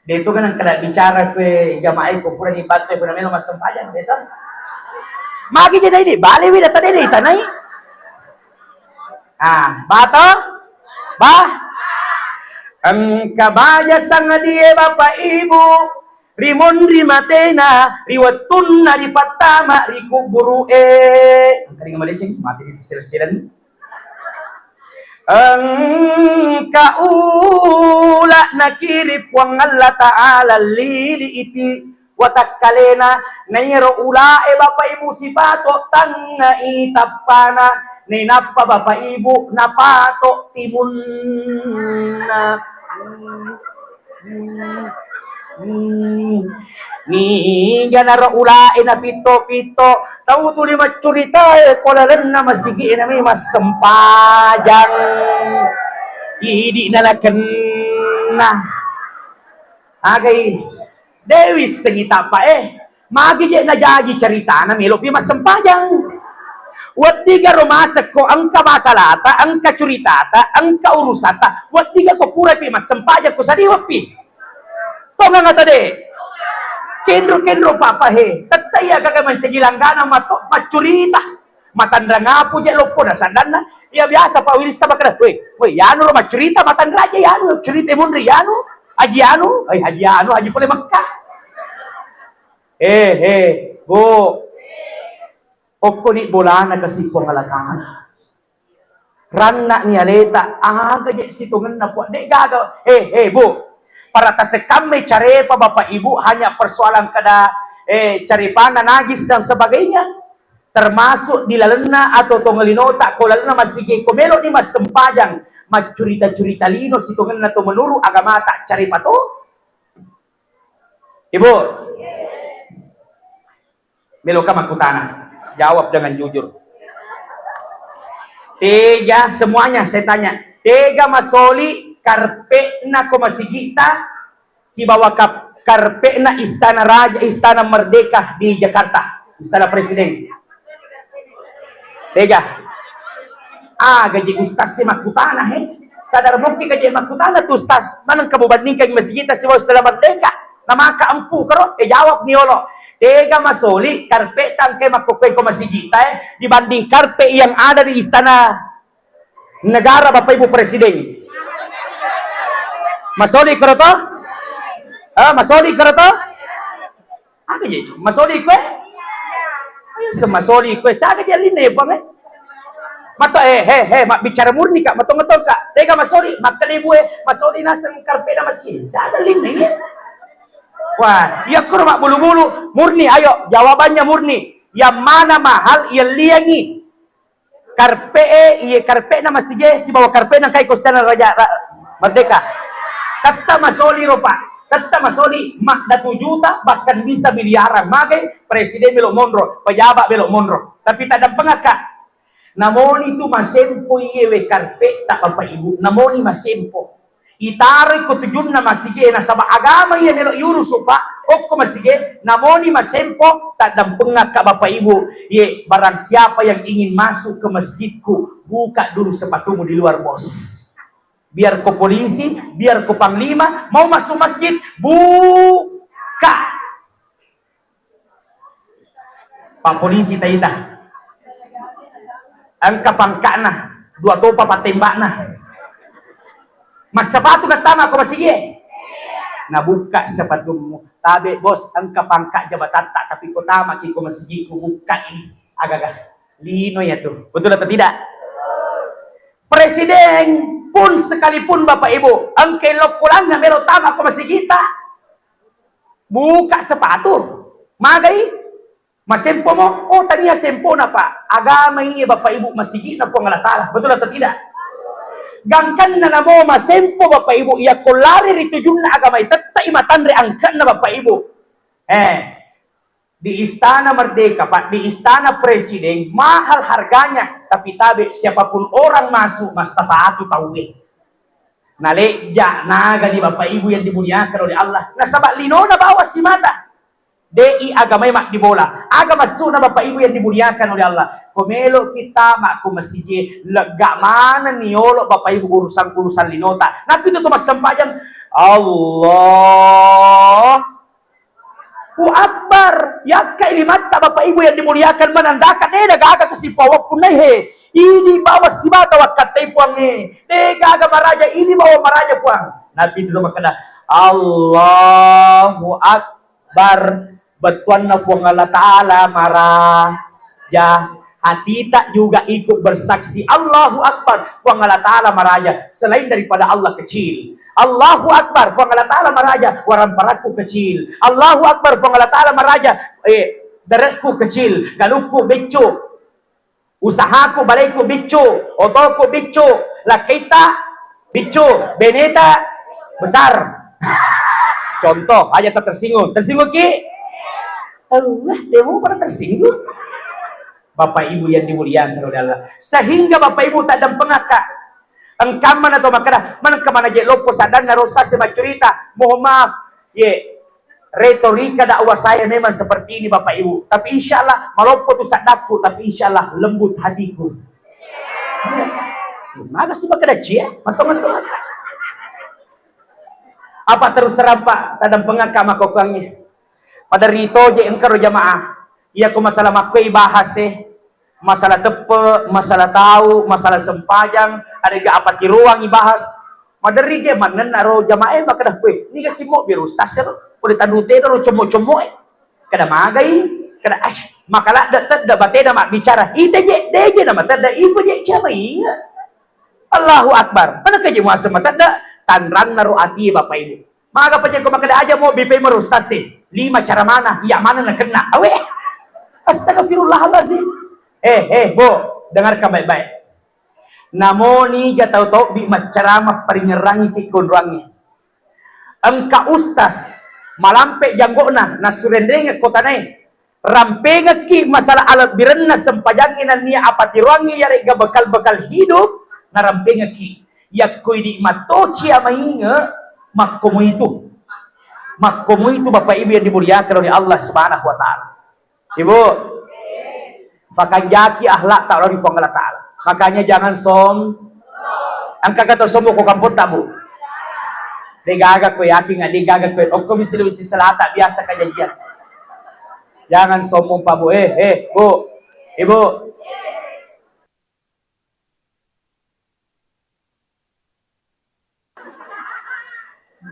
Dito kan ang kada bicara ko jamaah ko pura ni bato ko namin masampayan dito. Magi je ini Bali wi data dili tanay. Bato? Ang kabaya sang dia Bapak Ibu rimon rimatena riwatun na ripatama rikuburu ang kaling Malaysia mati di silsilan ang kaula nakilip wang Allah Ta'ala lili iti watakkalena nayro ula Bapak Ibu sipato tang na itapana ninapa Bapak Ibu napato timun na ni ganara ulain na pito tahu tu lima curita kolalan na masigi na may masempajang idi na na agay Dewi sengita pa magi je na jagi cerita na milopi masempajang wat tiga rumasak ko ang kamasalata, ang kacuritata, ang kaurusata. Wat tiga ko pura pi mas sempaja ko sa diwapi. Tonga nga tadi. Kendro papa Tataya kaga mancagilanggana macurita. Matandra nga po dyan lopo na sandana. Iya biasa pa wilis sa bakra. Weh, yano ro macurita matandra aja yano. Curita munri yano. Haji yano. Haji pole Makkah. Bu. Pokok ni bola na kasi po ngalakangan. Ranna ni aleta, gaji situngan na po. Di gagaw. Bu, para tasekam may care pa Bapak Ibu, hanya persoalan kada caripan na nagis dan sebagainya. Termasuk dilalena atau tongalinota, ko lalena masige, kumelo ni mas sempajang, macurita-curita lino, situngan na to menuru agama tak cari pa to. Ibu, melo ka makutana. Jawab dengan jujur. Tiga semuanya saya tanya. Tiga masoli karpe na komasigita si bawa karpe na istana raja, istana merdeka di Jakarta, istana presiden. Tiga. Gaji ustaz si makutana sadar bukti gaji makutana tu ustaz. Manang kabubandingkan masigita si bawa istana merdeka. Namaka ampu karo jawab niolo. Tega masoli karpe tangke makukway ko masigita dibanding karpe yang ada di istana negara Bapak Ibu Presiden. Masoli karo to? Masoli karo to? Ano yun? Masoli ko Ayo semasoli ko. Saga dia line bang Mato mak bicara murni kak, matong-matong kak. Tega masori, makan ibu masori nasang karpena masih. Sada lini. Wah, ya kur mak bulu-bulu murni. Ayo, jawabannya murni. Yang mana mahal, yang liangi. Karpena masih si bawa karpena kay Kostana Raja Merdeka. Kata masoli ropa. Kata masoli mak datu juta bahkan bisa miliaran. Magai presiden belok mondro, pejabat belok mondro. Tapi tak ada pengakak. Namoni itu masempo iyewe karpeta bapak ibu. Namoni masempo. Itaray ko tujun na masige na sa agama iya nilo yuruso pa. O ko masige. Namoni masempo. Tadampengak ka bapak ibu. Ye barang siapa yang ingin masuk ke masjidku, buka dulu sepatumu di luar bos. Biar ko polisi, biar ko panglima mau masuk masjid, buka. Pak polisi taita. Ang kapangka na, dua topa patembak na. Mas sepatu katama ko masige. Nabuka sepatumu. Tabi bos, ang kapangka jabatan tak tapi ko tama ki ko masige ko buka ini. Agak-agak lino ya tuh. Betul atau tidak? Presiden pun sekalipun Bapak Ibu, ang kelok kulang na meron tama ko masigita. Buka sepatu. Magay masempo mo, taniya sempo na pa. Agama ini Bapak Ibu masigi na po ang alatala. Betul atau tidak? Gangkan na mo masempo Bapak Ibu. Iya kolari rito yung na agama. Itata imatanre angkan na Bapak Ibu. Di Istana Merdeka, Pak, di Istana Presiden, mahal harganya. Tapi tabi, siapapun orang masuk, mas tafaatu tawin. Naleja, naga di Bapak Ibu yang dimuliakan oleh Allah. Nasabak lino na bawas si mata. DI agamay mak di bola. Agama suna Bapak Ibu yang dimuliakan oleh Allah. Kumelo kita mak kumasije lega mana niolo Bapak Ibu urusan-urusan linota. Nabi itu mas sempajang Allah Akbar. Ya kalimat Bapak Ibu yang dimuliakan menandakan gaga kasih pawak punai ini bawa si bata wakat puang gaga maraja ini bawa maraja puang. Nabi dulu makana Allahu Akbar. Betuan na po ng Allah Ta'ala maraja. Hati tak juga ikut bersaksi Allahu Akbar po ng Allah Ta'ala maraja. Selain daripada Allah kecil. Allahu Akbar po ng Allah Ta'ala maraja. Waramparatku kecil. Allahu Akbar po ng Allah Ta'ala maraja. Daratku kecil. Galukku bicho. Usahaku balayku bicho. Otoku bicho. Lakita bicho. Beneta besar. Contoh aja tak tersinggung. Tersinggung ki? Allah, demo pada tersinggung. Bapak Ibu yang dimuliakan oleh Allah. Sehingga Bapak Ibu tak ada pengakak. Engkaman atau makana, mana kemana je lopo sadar narosta sema cerita. Mohon maaf, retorika dakwah saya memang seperti ini Bapak Ibu. Tapi insya Allah, malopo tu sadaku, tapi insya Allah lembut hatiku. Maga sih makana cia, mantong-mantong. Apa terus terang Pak, tak ada pengakak makokangnya. Pada rito je engkau jamaah. Ia ko masalah makoy bahas masalah tepe, masalah tahu, masalah sempajang, ada ga apa ti ruang ibahas. Madari ge manen naro jamaah bakadah koy. Ni kasi mo biru stasir, puli tadute ro como-como kada magay, kada makala da bate na bicara. Ite je deje na mata da ibu je siapa ingat. Allahu Akbar. Pada kaje mo asa mata da tanrang naro ati Bapak Ibu. Maga pa ko makada aja mo bipay mo rustase. 5 cara mana? Ya mana nak kena? Awe. Astagfirullahalazim. Bu, dengarkan baik-baik. Namoni jatau tau bi macarama peringerangi ki konrangi. Engka ustaz malampe janggona nasurendenge kotanai. Rampenga ki masalah alat birenna sempajanginan niya apatiruangi yare ga bekal-bekal hidup na rampenga ki. Ya koi di matoci amainga makkomu itu. Makkomu itu Bapak Ibu yang dimuliakan oleh Allah Subhanahu wa taala. Ibu, pakai jaki akhlak tak dari Allah Ta'ala. Makanya jangan angka kata sombong ko kampot tak Bu. Degaga ko yakin nga degaga ko. O ko misi salata biasa kajajian. Jangan sombong pa Bu. Bu. Ibu.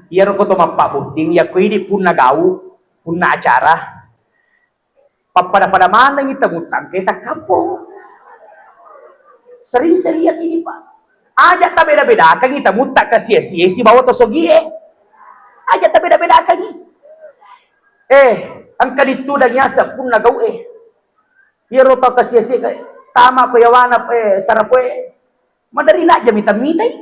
Iya ko to mapabu. Ding ya ko ini pun nagau, pun na acara. Pada mana kita ngutang kita kampung. Sering-sering ini Pak. Aja tak beda-beda akan kita mutak ke sia-sia si bawa to sogi aja tak beda-beda akan ni angka itu dan yasa pun nagau hero to ke sia-sia tama ko yawana sarap madari na jam itam nitai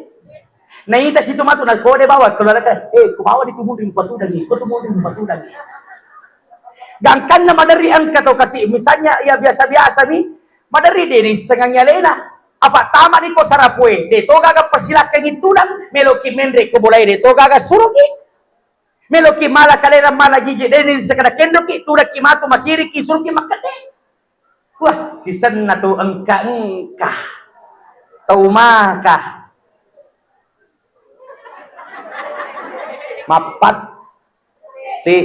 naita situ matu na kode bawa kalau ada kubawa di tubuh di patu dan ko tubuh di patu dan gangkan na madari angka to kasi misalnya ya biasa-biasa ni madari diri sengangnya lena apa tama ni ko sarapwe de to gaga pasilak kang itudang meloki mendre ko bolay de to gaga suruki meloki mala kalera mala gigi de ni sakada kendoki tudak ki mato masiri ki suruki makate wah sisan na to angka taumaka mapat ti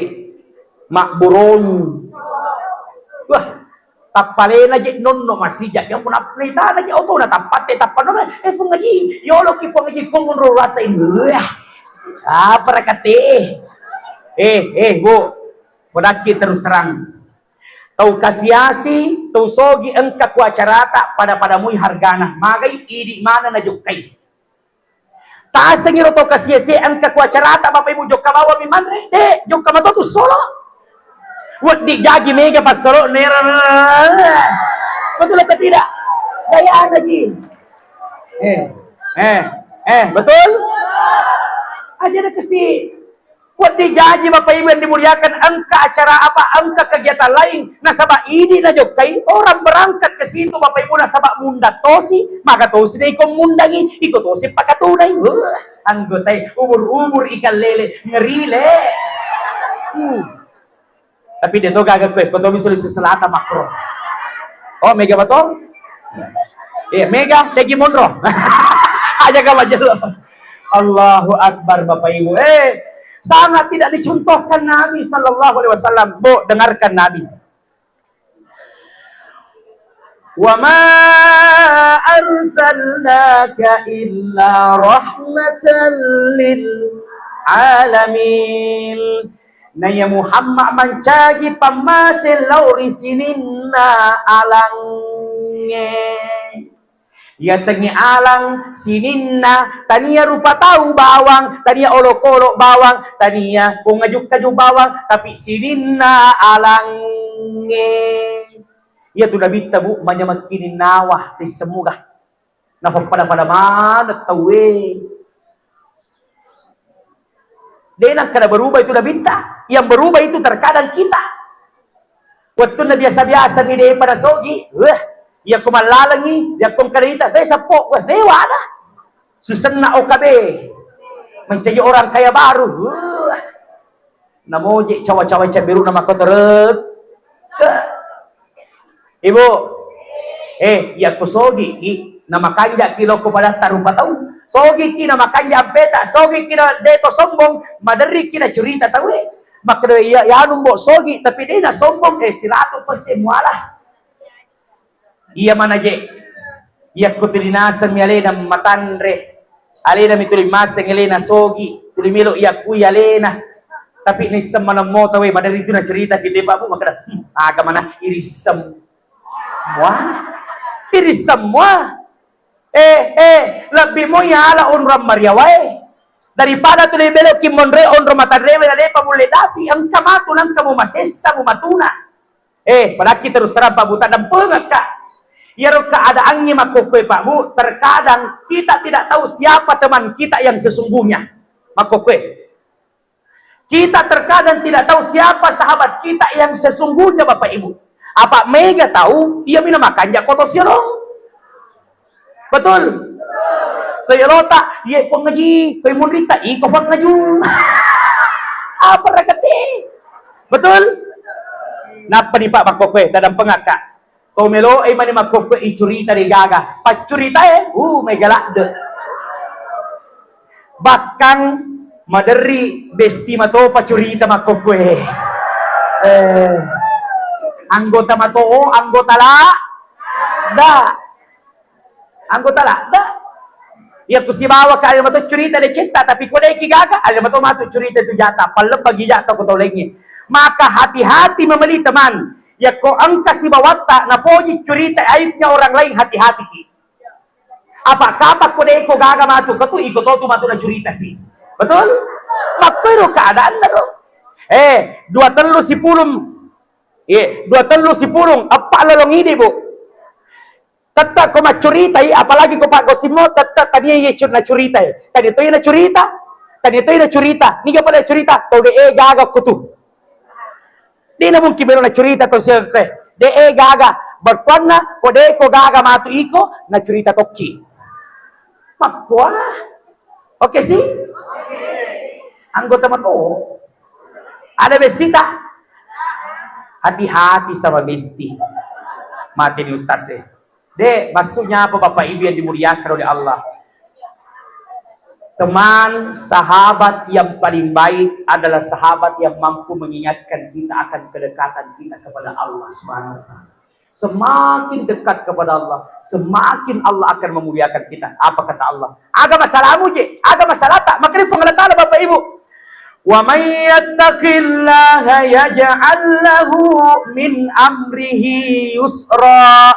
makburon wah tapalena je nonno masija yang pun aprita na je auto na tapate tapano na pun ngaji yolo ki pun ngaji kung rata ini parakate bu podaki terus terang tau kasiasi tau sogi engka kuacarata pada mui hargana magai idi mana na jukai taasang iro tau kasiasi engka kuacarata bapak ibu jokka bawa mi mandre jokka mato tu solo Wad di jagi mega pas solo nera. Betul atau tidak? Gayaan lagi. Betul? Aja ada kasi. Wad di jagi bapak ibu yang dimuliakan angka acara apa? Angka kegiatan lain. Nasabak ini na jokay. Orang berangkat ke situ bapak ibu nasabak munda tosi. Maka tosi na ikong mundangi. Iko tosi pakatunay. Anggotay. Umur ikan lele. Ngerile. Tapi dia tu gagak kau tu bisa lihat selatan makro. Oh mega betul? Mega lagi mondro. Aja kau aja lo. Allahu Akbar Bapak Ibu. Sangat tidak dicontohkan Nabi Sallallahu Alaihi Wasallam. Bu dengarkan Nabi. Wa ma arsalnaka illa rahmatan lil alamin. Naya Muhammad mencagi pemasil lauri sininna alangnya. Ya sengi alang sininna tania rupa tahu bawang, tania olok-olok bawang, tania ngajuk-ngajuk bawang, tapi sininna alangnya. Ya tu Nabi tabu manyamakinin nawah di semuga. Napapada mana tahu Denang kada berubah itu Nabita. Yang berubah itu terkadang kita. Waktu na biasa-biasa ni de pada sogi, ya kumalalangi, ya kum kadita, desa po, dewa na. Susan na OKB. Mencari orang kaya baru. Namoji cawa-cawa biru nama kotorot. Ibu, ya kusogi, nama kanja kilo ko pada tarupa tahu. Sogi kina makanya beta, sogi kina deto sombong, madari kina cerita tahu Maka ya numbo sogi, tapi dia na sombong sirato pa mualah. Iya mana je? Iya kutilinasan mi alena matandre, alena mi tulimasang alena sogi, tulimilo iya kuya alena. Tapi ni semana mo tahu madari itu na cerita kita babu maka aga mana iris semua. Lebih mo yala onram mariawai daripada tuloy belok kimonre onro matadrewe na lepa muli dati ang kamato ng kamu masesa mo matuna palagi terus terang pabuta dan pengak ka yaro keadaannya makokoy pak bu terkadang kita tidak tahu siapa teman kita yang sesungguhnya makokoy kita terkadang tidak tahu siapa sahabat kita yang sesungguhnya bapak ibu apa mega tahu dia minamakan jakotos yorong betul. Toyota, ye pun ngaji, toy mundita, iko pun ngaju. Apa rakati? Betul? Napa ni Pak Makokwe dalam pengakak? Tomelo mani Makokwe icurita di gaga. Pacurita may galak de. Bahkan maderi besti mato pacurita Makokwe. Anggota mato, anggota la. Anggota la. Ya kusibawa ka alam mo to curita de cinta tapi ko dai kigaga alam mo to matu curita tu jata palem bagi jata ko tolengnya maka hati-hati membeli teman ya ko ang kasibawata na poji curita aibnya orang lain hati-hati ki Apa kapak kode ko gaga matu katu iko tu matu na curita sih. Betul? Makpero keadaan na ro. 2 apa lolong ini bu? Tetap ko macurita apalagi ko pak gosimo tetap tadi na curita tadi itu na curita ni pala curita to de gaga ko tu. Di na mungkin meron na curita to siya de gaga berkuana kode ko gaga matu iko na curita tokki. Makwa. Oke sih? Anggota matu. Ada bestita? Hati-hati sama besti. Mati ni Ustaz maksudnya apa Bapak Ibu yang dimuliakan oleh Allah? Teman, sahabat yang paling baik adalah sahabat yang mampu mengingatkan kita akan kedekatan kita kepada Allah Subhanahu wa taala. Semakin dekat kepada Allah, semakin Allah akan memuliakan kita. Apa kata Allah? Agama salamu je, agama salata. Maka ini pengelatan Bapak Ibu. Wa may yattaqillaha yaj'al lahu min amrihi yusra.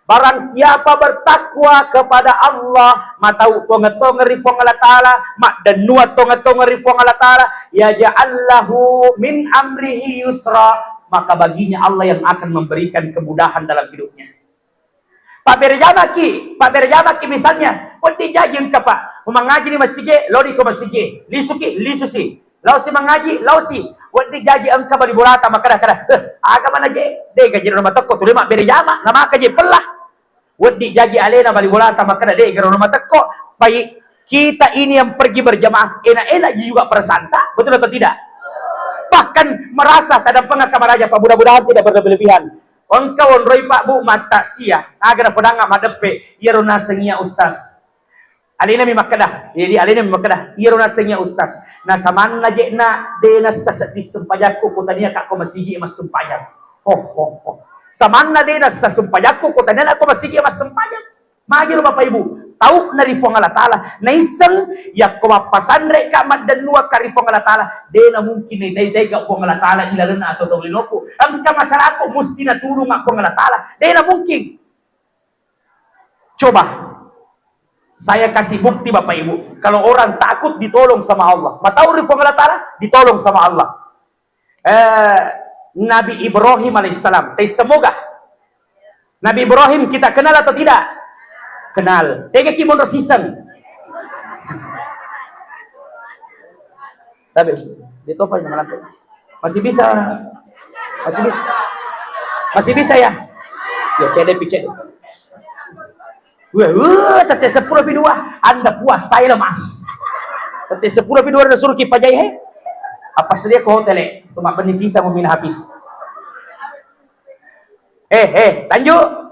Barang siapa bertakwa kepada Allah, matau tonga-tonga rifong Allah Ta'ala, mak danua tonga-tonga rifong Allah Ta'ala, yaj'al lahu min amrihi yusra. Maka baginya Allah yang akan memberikan kemudahan dalam hidupnya. Pak Berjamaki misalnya, poti jajin ka Pak, mengaji di masjid, lori ke masjid, lisusi, lausi mengaji, lausi, poti jaji angka bali burata makada, agama na je, de gaji rumah toko, tu lima Berjama, nama kaji pelah, poti jaji alena bali burata makada de gaji rumah toko, baik kita ini yang pergi berjamaah, enak-enak juga persanta, betul atau tidak? Bahkan merasa kadang pengakamar aja Pak mudah-mudahan tidak berlebihan. Engkau onroi Pak Bu mata sia, agar pedang madepe, ia rona sengia Ustaz. Alina mi makadah, jadi alina mi makadah, ia rona sengia Ustaz. Nah saman naje na dena sasati sempajaku kutania kak ko masigi mas sempajak. Saman na dena sasempajaku kutania ko masigi mas sempajak. Magi lo Bapak Ibu, tahu nari fong Allah Ta'ala, naisang ya kumapasan reka mat dan luak kari fong Allah Ta'ala, dena mungkin day ga fong Allah Ta'ala ilalena atau tawlinoku, ang masyarakat mesti na turun ak fong Allah Ta'ala, dena mungkin. Coba, saya kasih bukti Bapak Ibu, kalau orang takut ditolong sama Allah, matauri fong Allah Ta'ala, ditolong sama Allah. Nabi Ibrahim alaihissalam, semoga Nabi Ibrahim kita kenal atau tidak? Kenal. Tega kimono season. Tapi dito pa naman ako. Masih bisa ya. Ya cede picet. Tete 10 bidua, Anda puas saya lemas. Tete 10 bidua na suruh kipajay he. Apa sedia ko hotel tuma benisisa mo mina habis. Lanjut.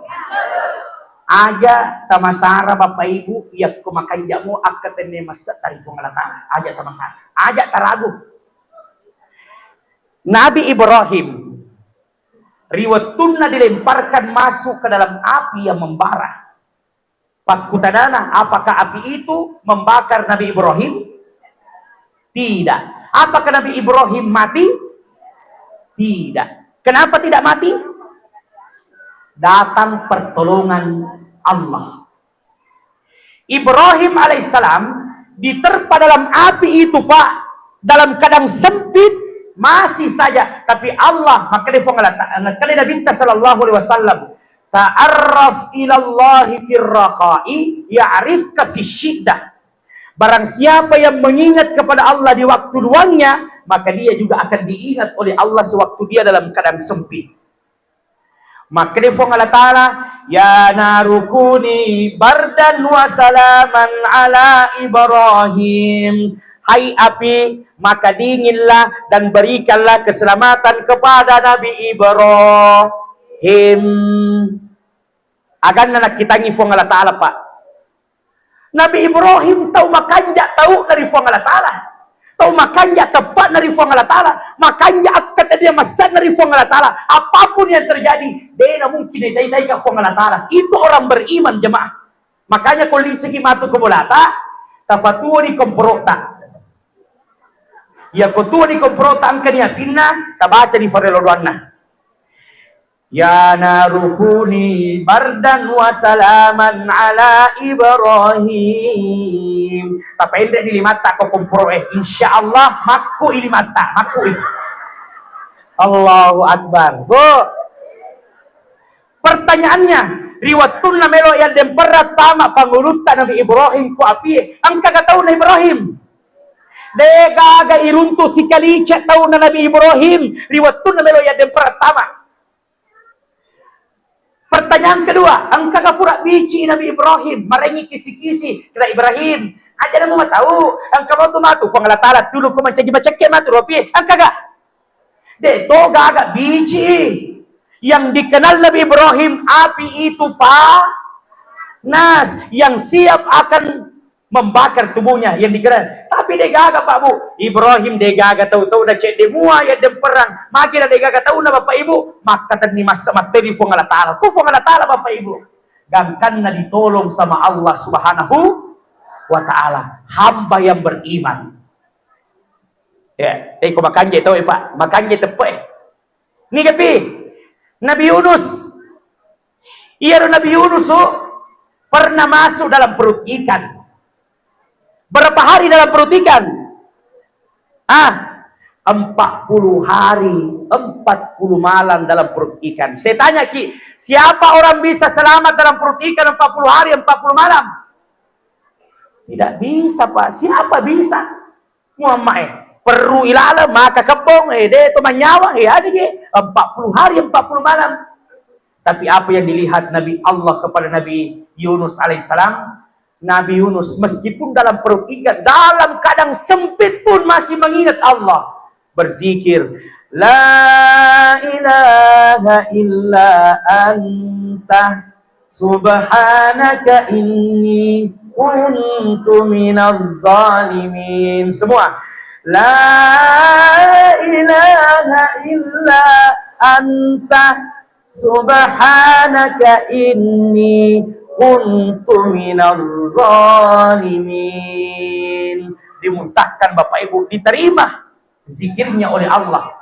Aja tamasara Bapak Ibu yang kumakan jamu akatene masa tari pengalatan aja tamasara aja taragu. Nabi Ibrahim riwatunna dilemparkan masuk ke dalam api yang membara. Pakutadana, apakah api itu membakar Nabi Ibrahim? Tidak. Apakah Nabi Ibrahim mati? Tidak. Kenapa tidak mati? Datang pertolongan Allah. Ibrahim alaihissalam diterpa dalam api itu Pak, dalam keadaan sempit masih saja, tapi Allah makanya Nabi sallallahu alaihi wasallam ta'arraf ilallahi firrakhai ya'rifka fi syiddah. Barang siapa yang mengingat kepada Allah di waktu luangnya, maka dia juga akan diingat oleh Allah sewaktu dia dalam keadaan sempit. Maka difong Allah Ta'ala, ya narukuni bardan wa salaman ala Ibrahim. Hai api, maka dinginlah dan berikanlah keselamatan kepada Nabi Ibrahim. Agan na kita ngifong Allah Ta'ala Pak. Nabi Ibrahim tahu makanya tahu dari fong Allah Ta'ala. Tahu makanya tepat dari fong Allah Ta'ala. Makanya akan dia masan dari fong Allah Ta'ala. Apapun yang terjadi, dia mungkin dai ka fong Allah Ta'ala. Itu orang beriman jemaah. Makanya kalau segi matu kumulata, tapatua di komprota. Ya kotua di komprota angka niya pinna, tabaca di farelodwana. Ya narukuni bardan wa salaman ala Ibrahim. Tapi hindi nilimata ko kumproeh. Insyaallah maku ilimata, maku. Allahu Akbar. Bu. Pertanyaannya, riwatun na melo yang demperat tama pangulutan Nabi Ibrahim ko api. Ang kagataw na Ibrahim. Degaga irunto si kalicha taw na Nabi Ibrahim. Riwatun na melo yang demperat tama. Pertanyaan kedua, ang kagapura bici Nabi Ibrahim, marengi kisi-kisi kira Ibrahim. Aja na mo matahu, ang kamu tumatu pangalatalat dulu ko mancagi-macake matu ropi, ang kaga. De to gaga bici. Yang dikenal Nabi Ibrahim api itu panas yang siap akan membakar tubuhnya yang dikenal. Tapi dia gaga Pak Bu. Ibrahim dia gaga tahu-tahu dah cek dia mua ya dia perang. Makin dia gaga tahu na Bapak Ibu. Maka tadi masa materi fong Allah Ta'ala. Ku fong Allah Ta'ala Bapak Ibu. Gangkan na ditolong sama Allah Subhanahu wa Ta'ala. Hamba yang beriman. Ya, ko makanya tahu Pak. Makanya tepat. Ni kapi. Nabi Yunus. Iya Nabi Yunus pernah masuk dalam perut ikan. Berapa hari dalam perut ikan? 40 hari, 40 malam dalam perut ikan. Saya tanya Ki, siapa orang bisa selamat dalam perut ikan 40 hari, 40 malam? Tidak bisa Pak. Siapa bisa? Muhammad perlu ilala maka kebong dia tu manyawa ada ke 40 hari 40 malam. Tapi apa yang dilihat Nabi Allah kepada Nabi Yunus alaihissalam? Nabi Yunus meskipun dalam perut ikan, dalam keadaan sempit pun masih mengingat Allah. Berzikir, La ilaha illa anta subhanaka inni kuntu minaz zalimin. Semua. La ilaha illa anta subhanaka inni kuntu minaz zalimin. Dimuntahkan Bapak Ibu, diterima zikirnya oleh Allah.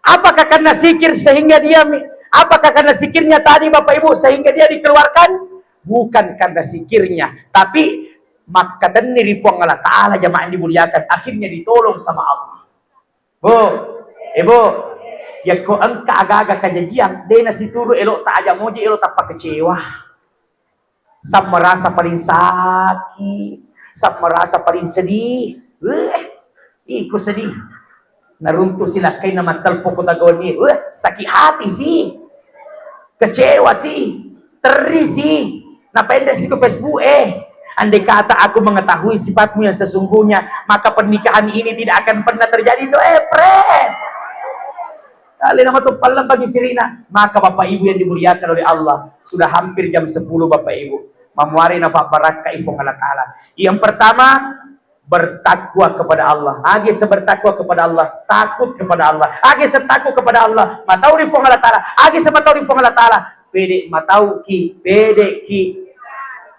Apakah karena zikir sehingga dia, apakah karena zikirnya tadi Bapak Ibu sehingga dia dikeluarkan? Bukan karena zikirnya, tapi maka teniri puang Allah Ta'ala jamaah dimuliakan, akhirnya ditolong sama Allah. Bu, Ibu, ya ko ang kaagaga kajadian, de na situro elok ta aja moji elok tak kecewa. Sa merasa paling sakit, sa merasa paling sedih. Iko sedih. Naruntuh sila kay na matalpo ko tagawan ni. Sakit hati sih. Kecewa sih. Teri sih. Napendek sih ko Facebook andai kata aku mengetahui sifatmu yang sesungguhnya, maka pernikahan ini tidak akan pernah terjadi. Friend. Kali nama tumpal lang bagi si Rina. Maka Bapak Ibu yang dimuliakan oleh Allah, sudah hampir jam 10 Bapak Ibu. Mamuari nafak barakah ifong Allah Ta'ala. Yang pertama, bertakwa kepada Allah. Agi sebertakwa kepada Allah, takut kepada Allah. Agi setakut kepada Allah, matau ifong Allah Ta'ala. Agi sematau ifong Allah Ta'ala. Pede matau ki, pede ki.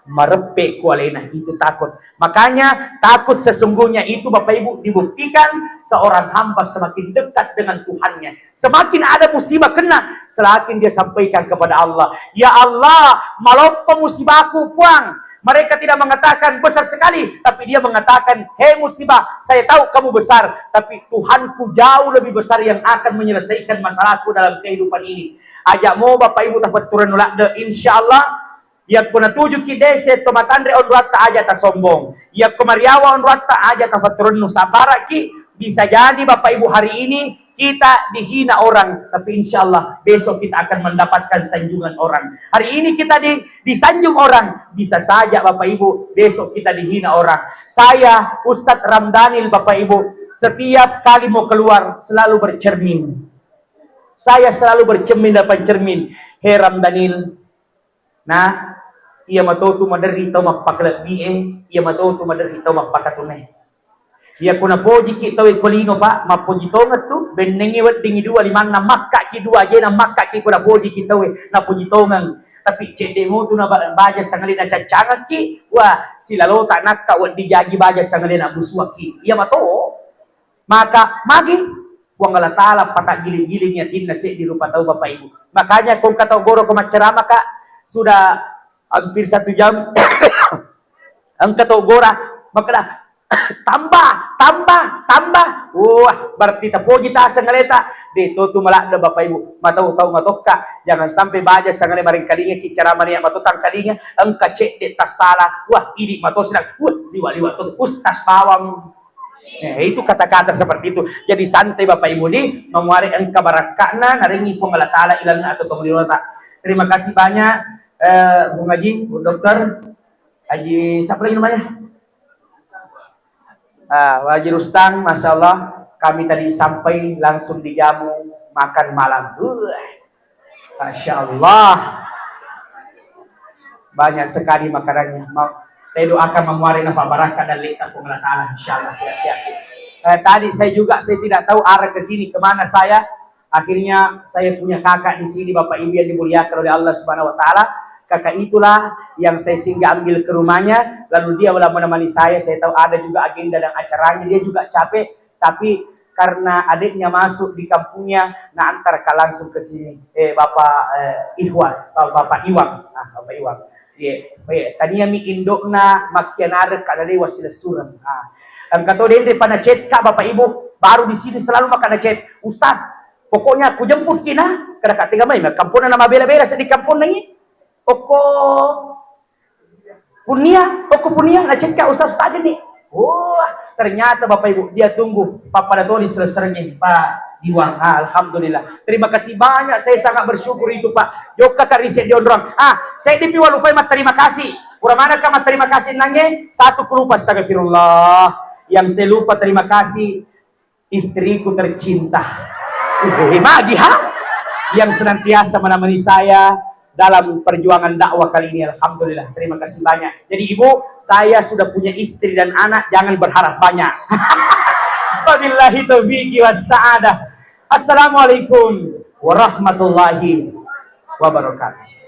Marepek kualena, itu takut. Makanya takut sesungguhnya itu Bapak Ibu dibuktikan seorang hamba semakin dekat dengan Tuhannya. Semakin ada musibah kena, semakin dia sampaikan kepada Allah, Ya Allah, maloppo musibahku puang. Mereka tidak mengatakan besar sekali, tapi dia mengatakan, hei musibah, saya tahu kamu besar, tapi Tuhanku jauh lebih besar yang akan menyelesaikan masalahku dalam kehidupan ini. Ajak mo Bapak Ibu dapat turun ulak insyaallah. Yang kuna tuju ki dese tomatandre on ruata aja ta sombong. Yang kumariawa on ruata aja ta faturun nusabara ki. Bisa jadi Bapak Ibu hari ini kita dihina orang, tapi insyaallah besok kita akan mendapatkan sanjungan orang. Hari ini kita disanjung orang, bisa saja Bapak Ibu besok kita dihina orang. Saya Ustadz Ramdanil Bapak Ibu, setiap kali mau keluar selalu bercermin. Saya selalu bercermin depan cermin. Hei Ramdanil, nah ia matoto madari tau magpakalat biye, ia matoto madari tau magpakatunay. Ia kuna poji ki tau kolino pa, mapoji tongat tu, benengi wat dingi dua limang na makka ki dua aja na makka ki kuna poji ki tau na poji tongang. Tapi cede mo tu na baja sangali na cacangat ki, wah silalo tak nakka wat dijagi baja sangali na buswak ki. Ia mato, maka magi Huwag Allah Ta'ala patag-giling-giling yatin na di lupa tahu Bapak Ibu. Makanya kung kataw goro ko magceramah Kak, sudah hampir 1 jam ang kataw gora, maka tambah. Wah, berarti tapogi ta sa ngaleta. Dito tumala na Bapak Ibu. Mataw-taw matok jangan sampai baja sa ngale maring kalinga kiceramah niya matutang kalinga ang kacek de tasala. Wah, ini matos na. Wah, liwa-liwa to. Ustas bawang. Itu kata-kata seperti itu. Jadi santai Bapak Ibu nih, memuari ang kabarakana naringi po Allah Ta'ala ilan na ato pamulirota. Terima kasih banyak Bung Haji, Bu Dokter Haji, siapa lagi namanya? Haji Rustam, Masya Allah, kami tadi sampai langsung dijamu makan malam. Masya Allah, banyak sekali makanannya. Saya doakan memuari nafas barakah dan lihat Allah Ta'ala, insya Allah siap-siap. Tadi saya tidak tahu arah ke sini kemana saya. Akhirnya saya punya kakak di sini, Bapak Ibu yang dimuliakan oleh Allah Subhanahu Wa Ta'ala. Kakak itulah yang saya singgah ambil ke rumahnya, lalu dia malah menemani saya. Saya tahu ada juga agenda dan acaranya, dia juga capek, tapi karena adiknya masuk di kampungnya, nah antar langsung ke sini. Bapak Iwang, Bapak Iwang. Tadinya mi indokna makianare kadare wasila suram. Ang kato din panacet ka Bapak Ibu, baru di sini selalu makan acet. Ustaz, pokoknya aku jemput kina, kada ka tiga may kampung na mabela-bela sa di kampung nangi. Oko punia ngecek ke Ustaz aja nih. Wah, ternyata Bapak Ibu dia tunggu Papa Datoli selesainya Pak Iwang. Alhamdulillah. Terima kasih banyak, saya sangat bersyukur itu Pak. Joka kariset diondrong. Saya dipiwa lupa terima kasih. Kurang mana kamu terima kasih nange? Satu kelupa astagfirullah. Yang saya lupa terima kasih istriku tercinta. Magi yang senantiasa menemani saya dalam perjuangan dakwah kali ini. Alhamdulillah, terima kasih banyak. Jadi Ibu, saya sudah punya istri dan anak, jangan berharap banyak. Wabillahi taufiq wassa'adah. Assalamualaikum warahmatullahi wabarakatuh.